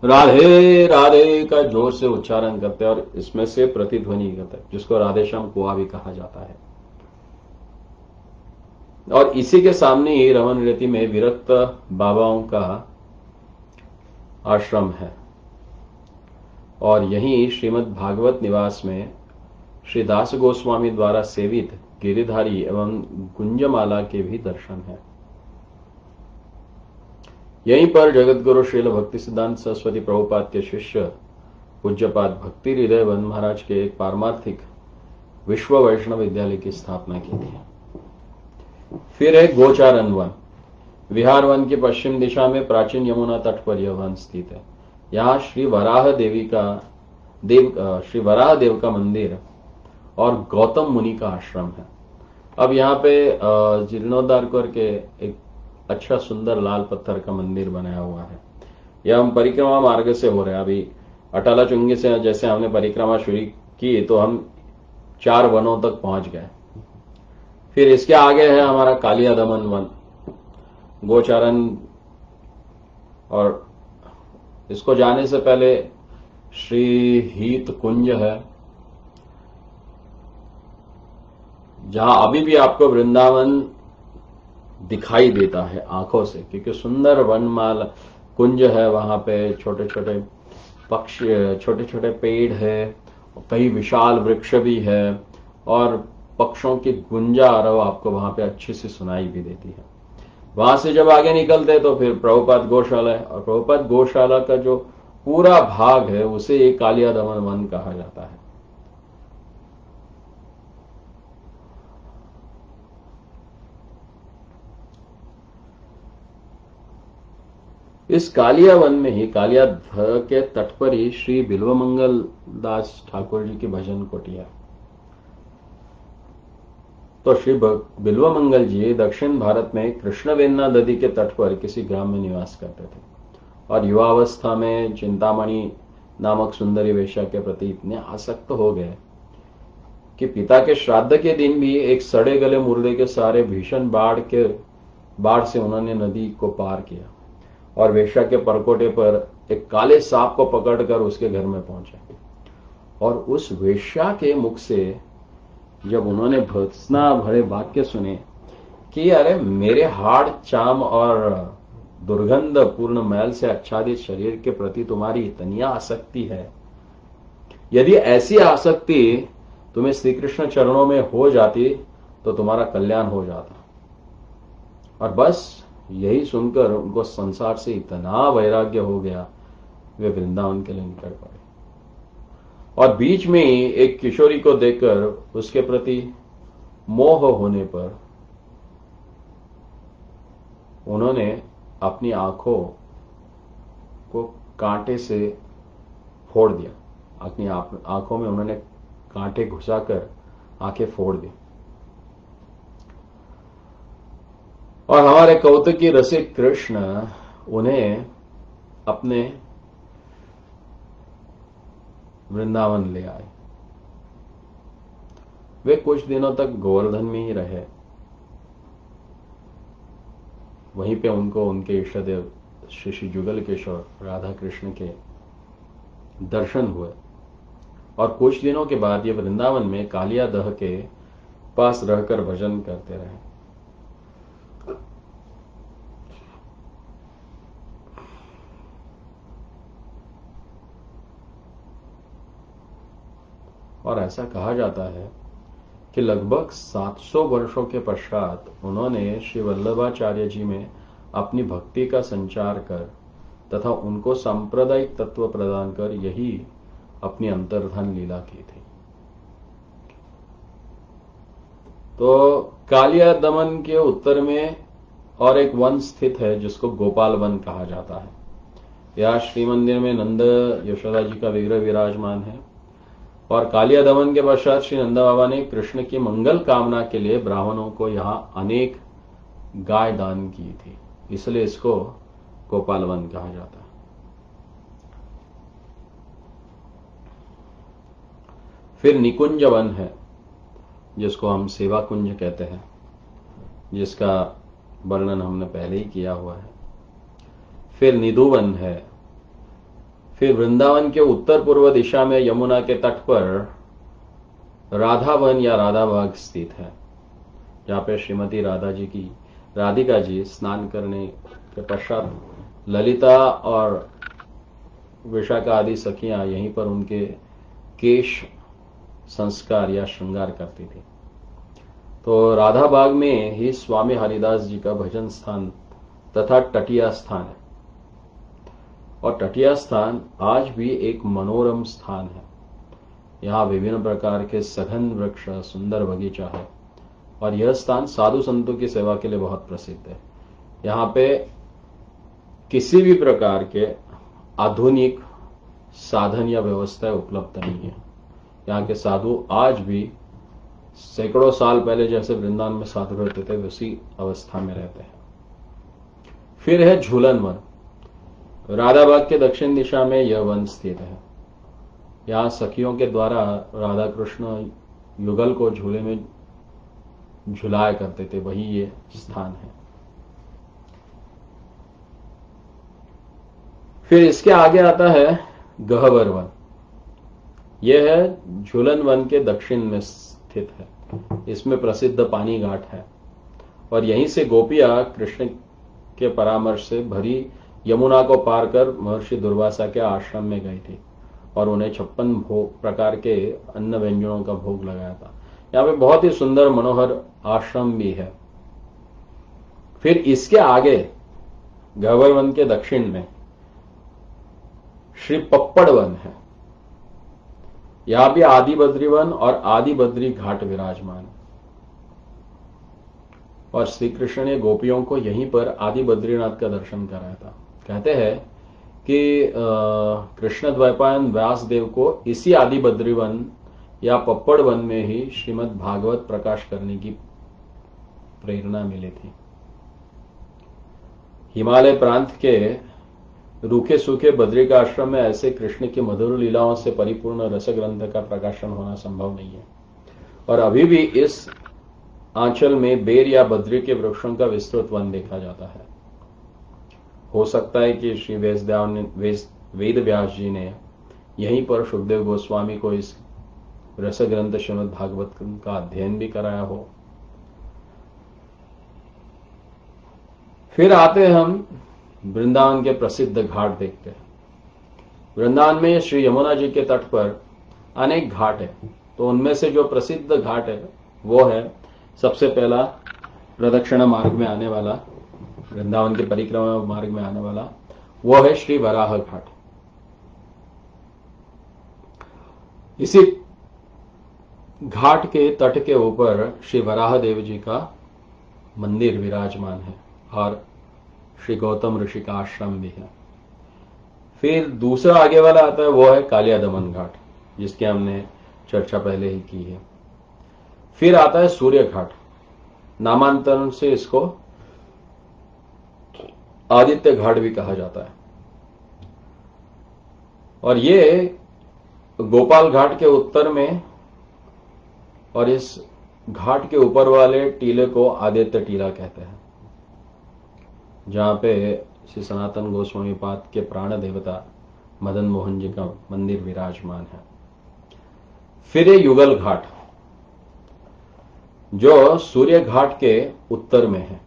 राधे राधे का जोर से उच्चारण करते हैं और इसमें से प्रतिध्वनि करते हैं, जिसको राधेश्याम कुआं भी कहा जाता है। और इसी के सामने ही रमन रेती में विरक्त बाबाओं का आश्रम है और यहीं श्रीमद् भागवत निवास में श्री दास गोस्वामी द्वारा सेवित गिरिधारी एवं गुंजमाला के भी दर्शन है। यहीं पर जगत गुरु श्रील भक्ति सिद्धांत सरस्वती प्रभुपाद के शिष्य पूज्यपाद भक्ति हृदय वन महाराज के एक पारमार्थिक विश्व वैष्णव विद्यालय की स्थापना की थी। फिर है गोचारण वन। विहार वन की पश्चिम दिशा में प्राचीन यमुना तट पर यह वन स्थित है। यहां श्री वराह देव का मंदिर और गौतम मुनि का आश्रम है। अब यहाँ पे जीर्णोद्धार करके एक अच्छा सुंदर लाल पत्थर का मंदिर बनाया हुआ है। यह हम परिक्रमा मार्ग से हो रहे हैं। अभी अटाला चुंगी से जैसे हमने परिक्रमा शुरू की तो हम 4 वनों तक पहुंच गए। फिर इसके आगे है हमारा कालिया दमन वन, गोचारण। और इसको जाने से पहले श्री हीत कुंज है, जहां अभी भी आपको वृंदावन दिखाई देता है आंखों से, क्योंकि सुंदर वनमाला कुंज है। वहां पे छोटे छोटे पक्षी, छोटे छोटे पेड़ है, कई विशाल वृक्ष भी है और पक्षों की गुंजारव आपको वहां पे अच्छी से सुनाई भी देती है। वहां से जब आगे निकलते तो फिर प्रभुपाद गौशाला है और प्रभुपाद गौशाला का जो पूरा भाग है उसे एक कालिया दमन वन कहा जाता है। इस कालिया वन में ही कालिया के तट पर ही श्री बिल्वमंगल दास ठाकुर जी की भजन कुटिया। तो श्री बिल्वमंगल जी दक्षिण भारत में कृष्णवेन्ना नदी के तट पर किसी ग्राम में निवास करते थे और युवावस्था में चिंतामणि नामक सुंदरी वेश्या के प्रति इतने आसक्त हो गए कि पिता के श्राद्ध के दिन भी एक सड़े गले मुर्दे के सारे भीषण बाढ़ से उन्होंने नदी को पार किया और वेश्या के परकोटे पर एक काले सांप को पकड़कर उसके घर में पहुंचे। और उस वेश्या के मुख से जब उन्होंने भत्सना भरे वाक्य सुने कि अरे मेरे हाड़ चाम और दुर्गंध पूर्ण मैल से आच्छादित शरीर के प्रति तुम्हारी इतनी आसक्ति है, यदि ऐसी आसक्ति तुम्हें श्री कृष्ण चरणों में हो जाती तो तुम्हारा कल्याण हो जाता। और बस यही सुनकर उनको संसार से इतना वैराग्य हो गया, वे वृंदावन के लिए निकल पड़े। और बीच में ही एक किशोरी को देखकर उसके प्रति मोह होने पर उन्होंने अपनी आंखों को कांटे से फोड़ दिया। अपनी आंखों में उन्होंने कांटे घुसाकर आंखें फोड़ दी। और हमारे कौतुकी रसिक कृष्ण उन्हें अपने वृंदावन ले आए वे कुछ दिनों तक गोवर्धन में ही रहे। वहीं पे उनको उनके इष्टदेव श्री श्री जुगल किशोर राधा कृष्ण के दर्शन हुए और कुछ दिनों के बाद ये वृंदावन में कालिया दह के पास रहकर भजन करते रहे। और ऐसा कहा जाता है कि लगभग 700 वर्षों के पश्चात उन्होंने श्री वल्लभाचार्य जी में अपनी भक्ति का संचार कर तथा उनको सांप्रदायिक तत्व प्रदान कर यही अपनी अंतर्धान लीला की थी। तो कालिया दमन के उत्तर में और एक वन स्थित है जिसको गोपाल वन कहा जाता है। यह श्री मंदिर में नंद यशोदा जी का विग्रह विराजमान है और कालिया दमन के पश्चात श्री नंदा बाबा ने कृष्ण की मंगल कामना के लिए ब्राह्मणों को यहां अनेक गाय दान की थी, इसलिए इसको गोपाल वन कहा जाता है। फिर निकुंज वन है जिसको हम सेवा कुंज कहते हैं, जिसका वर्णन हमने पहले ही किया हुआ है। फिर निधुवन है। फिर वृंदावन के उत्तर पूर्व दिशा में यमुना के तट पर राधा वन या राधा बाग स्थित है, जहां पे श्रीमती राधिका जी स्नान करने के पश्चात ललिता और विशाखा आदि सखियां यहीं पर उनके केश संस्कार या श्रृंगार करती थी। तो राधा बाग में ही स्वामी हरिदास जी का भजन स्थान तथा तटिया स्थान है और तटिया स्थान आज भी एक मनोरम स्थान है। यहाँ विभिन्न प्रकार के सघन वृक्ष, सुंदर बगीचा है और यह स्थान साधु संतों की सेवा के लिए बहुत प्रसिद्ध है। यहाँ पे किसी भी प्रकार के आधुनिक साधन या व्यवस्था उपलब्ध नहीं है। यहाँ के साधु आज भी सैकड़ों साल पहले जैसे वृंदावन में साधु रहते थे वैसी अवस्था में रहते हैं। फिर है झूलन वन। राधा बाग के दक्षिण दिशा में यह वन स्थित है। यहाँ सखियों के द्वारा राधा कृष्ण युगल को झूले में झुलाया करते थे, वही ये स्थान है। फिर इसके आगे आता है गहवर वन। यह है झूलन वन के दक्षिण में स्थित है। इसमें प्रसिद्ध पानी घाट है और यहीं से गोपियां कृष्ण के परामर्श से भरी यमुना को पार कर महर्षि दुर्वासा के आश्रम में गई थी और उन्हें 56 प्रकार के अन्न व्यंजनों का भोग लगाया था। यहाँ पे बहुत ही सुंदर मनोहर आश्रम भी है। फिर इसके आगे गहवर वन के दक्षिण में श्री पप्पड़ वन है। यहां भी आदि बद्री वन और आदि बद्री घाट विराजमान है और श्री कृष्ण ने गोपियों को यहीं पर आदि बद्रीनाथ का दर्शन कराया था। कहते हैं कि कृष्ण द्वैपायन व्यासदेव को इसी आदि बद्री वन या पप्पड़ वन में ही श्रीमद् भागवत प्रकाश करने की प्रेरणा मिली थी। हिमालय प्रांत के रूखे सूखे बद्री का आश्रम में ऐसे कृष्ण की मधुर लीलाओं से परिपूर्ण रस ग्रंथ का प्रकाशन होना संभव नहीं है और अभी भी इस आंचल में बेर या बद्री के वृक्षों का विस्तृत वन देखा जाता है। हो सकता है कि श्री वेद व्यास जी ने यहीं पर सुखदेव गोस्वामी को इस रस ग्रंथ श्रीमद् भागवत का अध्ययन भी कराया हो। फिर आते हम वृंदावन के प्रसिद्ध घाट देखते हैं। वृंदावन में श्री यमुना जी के तट पर अनेक घाट है, तो उनमें से जो प्रसिद्ध घाट है वो है सबसे पहला प्रदक्षिणा मार्ग में आने वाला, वृंदावन के परिक्रमा मार्ग में आने वाला, वो है श्री वराह घाट। इसी घाट के तट के ऊपर श्री वराह देव जी का मंदिर विराजमान है और श्री गौतम ऋषि का आश्रम भी है। फिर दूसरा आगे वाला आता है वो है कालिया दमन घाट, जिसकी हमने चर्चा पहले ही की है। फिर आता है सूर्य घाट, नामांतरण से इसको आदित्य घाट भी कहा जाता है और ये गोपाल घाट के उत्तर में और इस घाट के ऊपर वाले टीले को आदित्य टीला कहते हैं, जहां पे श्री सनातन गोस्वामी पाद के प्राण देवता मदन मोहन जी का मंदिर विराजमान है। फिर ये युगल घाट, जो सूर्य घाट के उत्तर में है,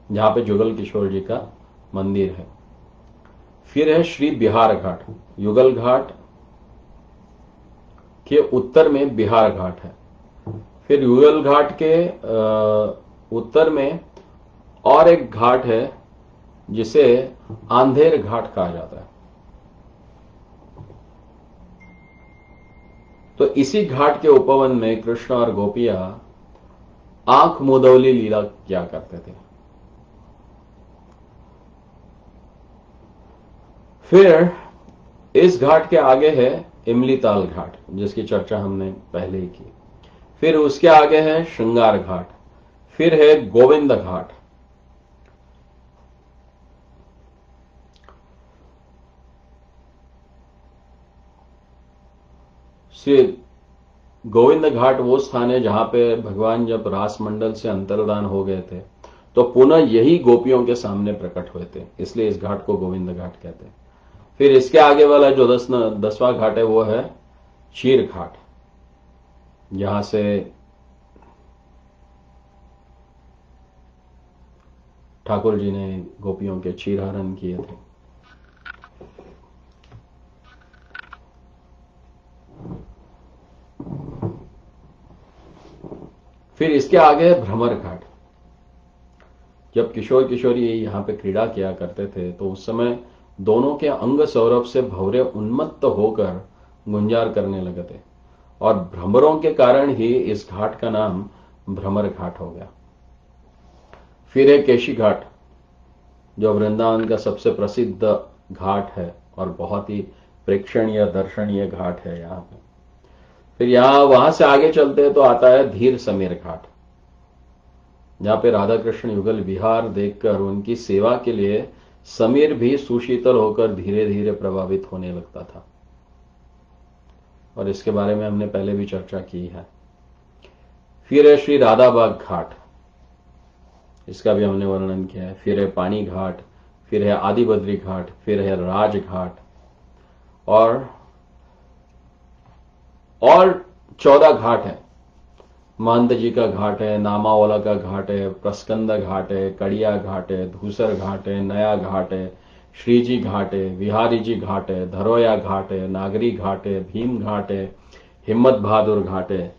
जहां पे जुगल किशोर जी का मंदिर है। फिर है श्री बिहार घाट। युगल घाट के उत्तर में बिहार घाट है। फिर युगल घाट के उत्तर में और एक घाट है जिसे आंधेर घाट कहा जाता है। तो इसी घाट के उपवन में कृष्ण और गोपियां आंख मुदौली लीला किया करते थे। फिर इस घाट के आगे है इमलीताल घाट, जिसकी चर्चा हमने पहले ही की। फिर उसके आगे है श्रृंगार घाट। फिर है गोविंद घाट। श्री गोविंद घाट वो स्थान है जहां पे भगवान जब रास मंडल से अंतर्धान हो गए थे तो पुनः यही गोपियों के सामने प्रकट हुए थे, इसलिए इस घाट को गोविंद घाट कहते हैं। फिर इसके आगे वाला जो 10वां घाट है वो है क्षीर घाट, जहां से ठाकुर जी ने गोपियों के क्षीर हरण किए थे। फिर इसके आगे है भ्रमर घाट। जब किशोर किशोरी यहां पे क्रीड़ा किया करते थे तो उस समय दोनों के अंग सौरभ से भंवरे उन्मत्त होकर गुंजार करने लगे थे, और भ्रमरों के कारण ही इस घाट का नाम भ्रमर घाट हो गया। फिर है केशी घाट, जो वृंदावन का सबसे प्रसिद्ध घाट है और बहुत ही प्रेक्षणीय दर्शनीय घाट है यहां पे। फिर वहां से आगे चलते हैं तो आता है धीर समीर घाट, जहां पे राधा कृष्ण युगल विहार देखकर उनकी सेवा के लिए समीर भी सुशीतल होकर धीरे धीरे प्रभावित होने लगता था, और इसके बारे में हमने पहले भी चर्चा की है। फिर है श्री राधाबाग घाट, इसका भी हमने वर्णन किया है। फिर है पानी घाट। फिर है आदि बद्री घाट। फिर है राज घाट, और 14 घाट है। महंत जी का घाट है, नामावला का घाट है, प्रस्कंद घाट है, कड़िया घाट है, धूसर घाट है, नया घाट है, श्रीजी घाट है, विहारी जी घाट है, धरोया घाट है, नागरी घाट है, भीम घाट है, हिम्मत बहादुर घाट है,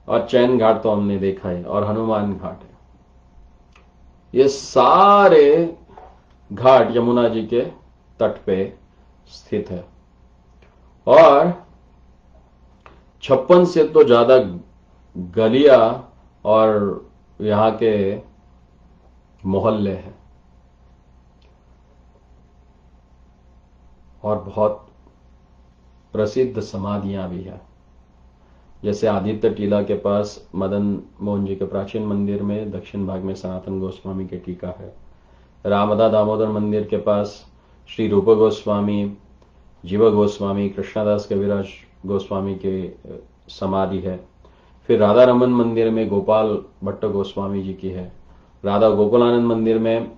और चैन घाट तो हमने देखा है, और हनुमान घाट है। ये सारे घाट यमुना जी के तट पे स्थित है, और 56 से तो ज्यादा गलियां और यहां के मोहल्ले हैं, और बहुत प्रसिद्ध समाधियां भी हैं। जैसे आदित्य टीला के पास मदन मोहन जी के प्राचीन मंदिर में दक्षिण भाग में सनातन गोस्वामी के टीका है। रामदा दामोदर मंदिर के पास श्री रूप गोस्वामी, जीव गोस्वामी, कृष्णदास कविराज गोस्वामी के समाधि है। फिर राधा रमन मंदिर में गोपाल भट्ट गोस्वामी जी की है। राधा गोकुलानंद मंदिर में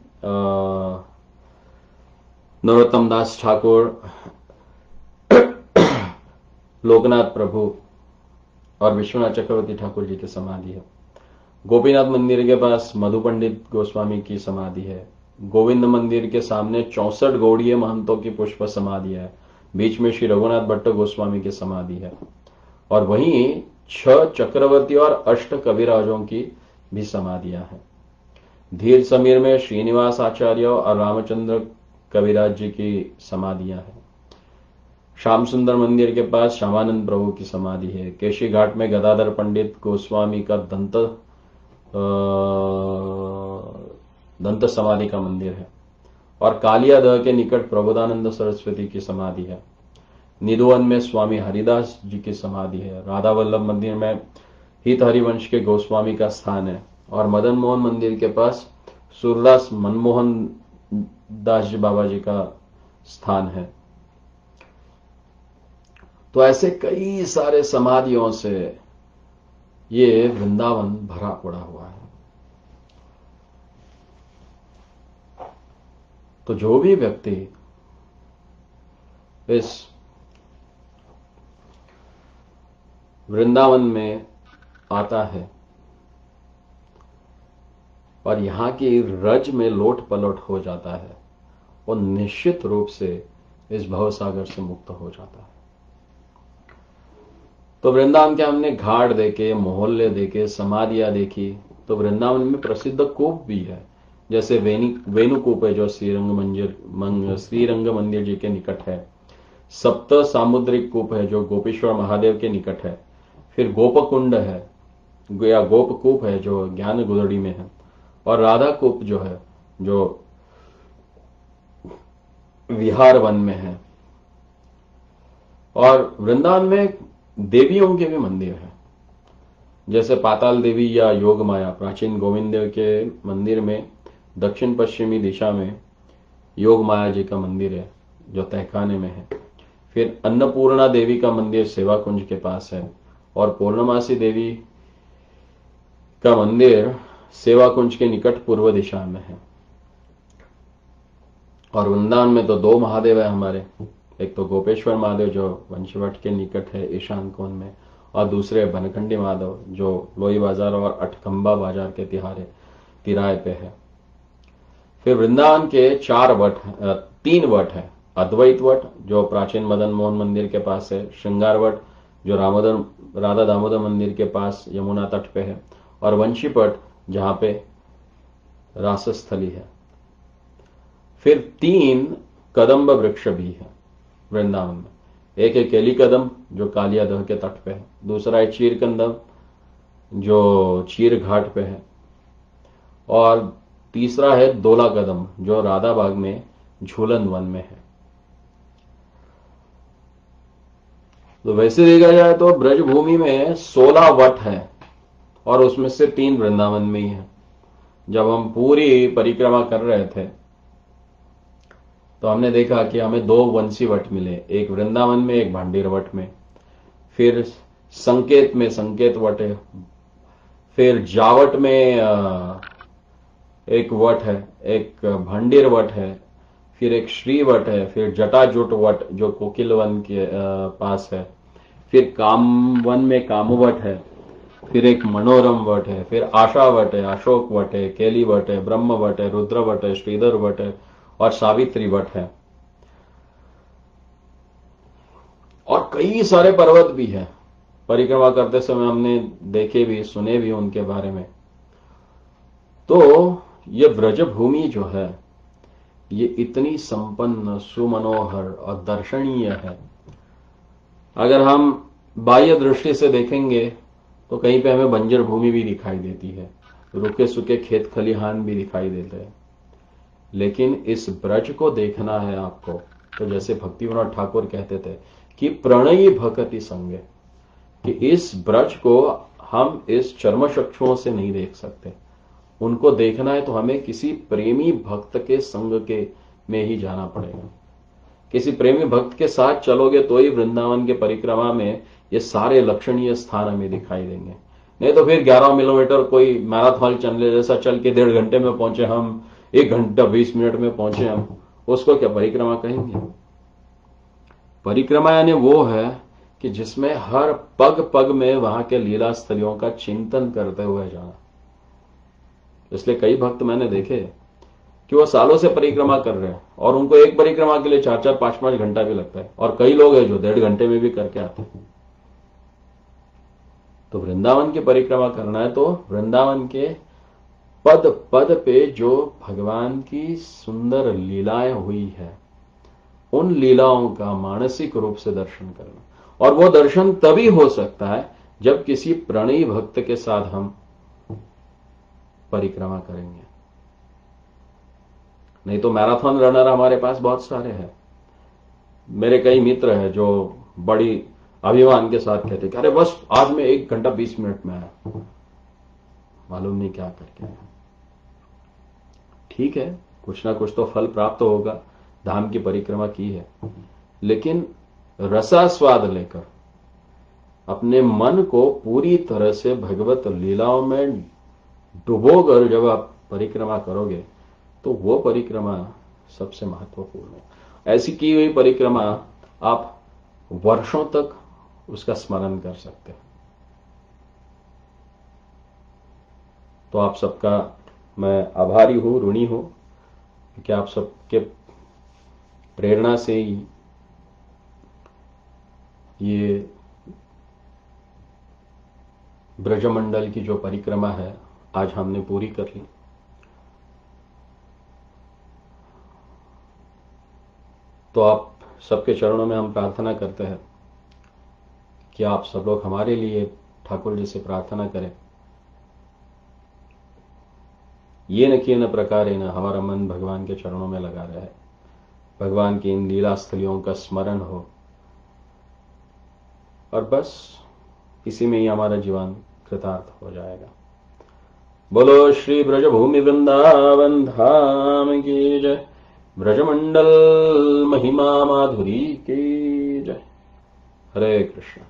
नरोत्तम दास ठाकुर, लोकनाथ प्रभु और विश्वनाथ चक्रवर्ती ठाकुर जी की समाधि है। गोपीनाथ मंदिर के पास मधु पंडित गोस्वामी की समाधि है। गोविंद मंदिर के सामने 64 गौड़ीय महंतों की पुष्प समाधि है। बीच में श्री रघुनाथ भट्ट गोस्वामी की समाधि है, और वहीं 6 चक्रवर्ती और 8 कविराजों की भी समाधियां हैं। धीर समीर में श्रीनिवास आचार्य और रामचंद्र कविराज जी की समाधियां हैं। श्याम सुंदर मंदिर के पास श्यामानंद प्रभु की समाधि है। केशी घाट में गदाधर पंडित गोस्वामी का दंत समाधि का मंदिर है, और कालियादह के निकट प्रबोधानंद सरस्वती की समाधि है। निधुवन में स्वामी हरिदास जी की समाधि है। राधा वल्लभ मंदिर में हित हरिवंश के गोस्वामी का स्थान है, और मदन मोहन मंदिर के पास सूरदास मनमोहन दास जी बाबा जी का स्थान है। तो ऐसे कई सारे समाधियों से ये वृंदावन भरा पड़ा हुआ है। तो जो भी व्यक्ति इस वृंदावन में आता है और यहां की रज में लोट पलट हो जाता है, वो निश्चित रूप से इस भवसागर से मुक्त हो जाता है। तो वृंदावन के हमने घाट देखे, मोहल्ले देखे, समाधियां देखी। तो वृंदावन में प्रसिद्ध कूप भी है, जैसे वेणुकूप है जो श्रीरंग मंदिर जी के निकट है। सप्त सामुद्रिक कूप है जो गोपेश्वर महादेव के निकट है। फिर गोपकुंड है या गोपकूप है जो ज्ञान गुदड़ी में है। और राधा कूप जो है जो विहार वन में है। और वृंदावन में देवियों के भी मंदिर है, जैसे पाताल देवी या योग माया। प्राचीन गोविंद देव के मंदिर में दक्षिण पश्चिमी दिशा में योग माया जी का मंदिर है जो तहखाने में है। फिर अन्नपूर्णा देवी का मंदिर सेवा कुंज के पास है। और पूर्णमासी देवी का मंदिर सेवा कुंज के निकट पूर्व दिशा में है। और वृंदावन में तो दो महादेव है हमारे, एक तो गोपेश्वर महादेव जो वंशीवट के निकट है ईशान कोण में, और दूसरे बनखंडी महादेव जो लोई बाजार और अठखंबा बाजार के तिराहे पे है। फिर वृंदावन के तीन वट है। अद्वैत वट जो प्राचीन मदन मोहन मंदिर के पास है, श्रृंगार वट जो राधा दामोदर मंदिर के पास यमुना तट पे है, और वंशीपट जहां पे रासस्थली है। फिर 3 कदम्ब वृक्ष भी है वृंदावन में। एक है केली कदम जो कालियादह के तट पे है, दूसरा है चीर कंदम जो चीर घाट पे है, और तीसरा है दोला कदम जो राधाबाग में झूलन वन में है। तो वैसे देखा जाए तो ब्रजभूमि में 16 वट है और उसमें से 3 वृंदावन में ही है। जब हम पूरी परिक्रमा कर रहे थे तो हमने देखा कि हमें 2 वंशी वट मिले, एक वृंदावन में एक भांडीर वट में। फिर संकेत में संकेत वट है। फिर जावट में एक वट है, एक भांडीर वट है, फिर एक श्री वट है, फिर जटाजुट वट जो कोकिल वन के पास है, फिर कामवन में कामवट है, फिर एक मनोरम वट है, फिर आशा वट है, अशोक वट है, केली वट है, ब्रह्म वट है, रुद्र वट है, श्रीधर वट है और सावित्री वट है। और कई सारे पर्वत भी है, परिक्रमा करते समय हमने देखे भी सुने भी उनके बारे में। तो ये ब्रजभूमि जो है ये इतनी संपन्न, सुमनोहर और दर्शनीय है। अगर हम बाह्य दृष्टि से देखेंगे तो कहीं पे हमें बंजर भूमि भी दिखाई देती है, रुके सूखे खेत खलिहान भी दिखाई देते हैं। लेकिन इस ब्रज को देखना है आपको तो जैसे भक्ति विनोद ठाकुर कहते थे कि प्रणयी भक्ति संगे, कि इस ब्रज को हम इस चर्मचक्षुओं से नहीं देख सकते। उनको देखना है तो हमें किसी प्रेमी भक्त के संग के में ही जाना पड़ेगा। किसी प्रेमी भक्त के साथ चलोगे तो ही वृंदावन के परिक्रमा में ये सारे लक्षणीय स्थान हमें दिखाई देंगे। नहीं तो फिर 11 किलोमीटर कोई मैराथन चलने जैसा चल के 1.5 घंटे में पहुंचे हम, 1 घंटा 20 मिनट में पहुंचे हम, उसको क्या परिक्रमा कहेंगे? परिक्रमा यानी वो है कि जिसमें हर पग पग में वहां के लीला स्थलियों का चिंतन करते हुए जाना। इसलिए कई भक्त मैंने देखे कि वो सालों से परिक्रमा कर रहे हैं और उनको एक परिक्रमा के लिए 4-4, 5-5 घंटा भी लगता है, और कई लोग हैं जो 1.5 घंटे में भी करके आते हैं। तो वृंदावन की परिक्रमा करना है तो वृंदावन के पद पद पे जो भगवान की सुंदर लीलाएं हुई है उन लीलाओं का मानसिक रूप से दर्शन करना। और वो दर्शन तभी हो सकता है जब किसी प्रणयी भक्त के साथ हम परिक्रमा करेंगे। नहीं तो मैराथन रनर हमारे पास बहुत सारे हैं। मेरे कई मित्र हैं जो बड़ी अभिमान के साथ कहते कि अरे बस आज मैं 1 घंटा 20 मिनट में आया, मालूम नहीं क्या करके आया। ठीक है, कुछ ना कुछ तो फल प्राप्त होगा, धाम की परिक्रमा की है, लेकिन रसास्वाद लेकर अपने मन को पूरी तरह से भगवत लीलाओं में डुबोकर जब आप परिक्रमा करोगे तो वो परिक्रमा सबसे महत्वपूर्ण है। ऐसी की हुई परिक्रमा आप वर्षों तक उसका स्मरण कर सकते हैं। तो आप सबका मैं आभारी हूं, ऋणी हूं कि आप सबके प्रेरणा से ही ये ब्रजमंडल की जो परिक्रमा है आज हमने पूरी कर ली। तो आप सबके चरणों में हम प्रार्थना करते हैं कि आप सब लोग हमारे लिए ठाकुर जी से प्रार्थना करें। ये न किए न प्रकारे न हमारा मन भगवान के चरणों में लगा रहे, भगवान की इन लीला स्थलियों का स्मरण हो, और बस इसी में ही हमारा जीवन कृतार्थ हो जाएगा। बोलो श्री ब्रजभूमि वृंदावन धाम की जय, ब्रजमंडल महिमा माधुरी की जय। हरे कृष्ण।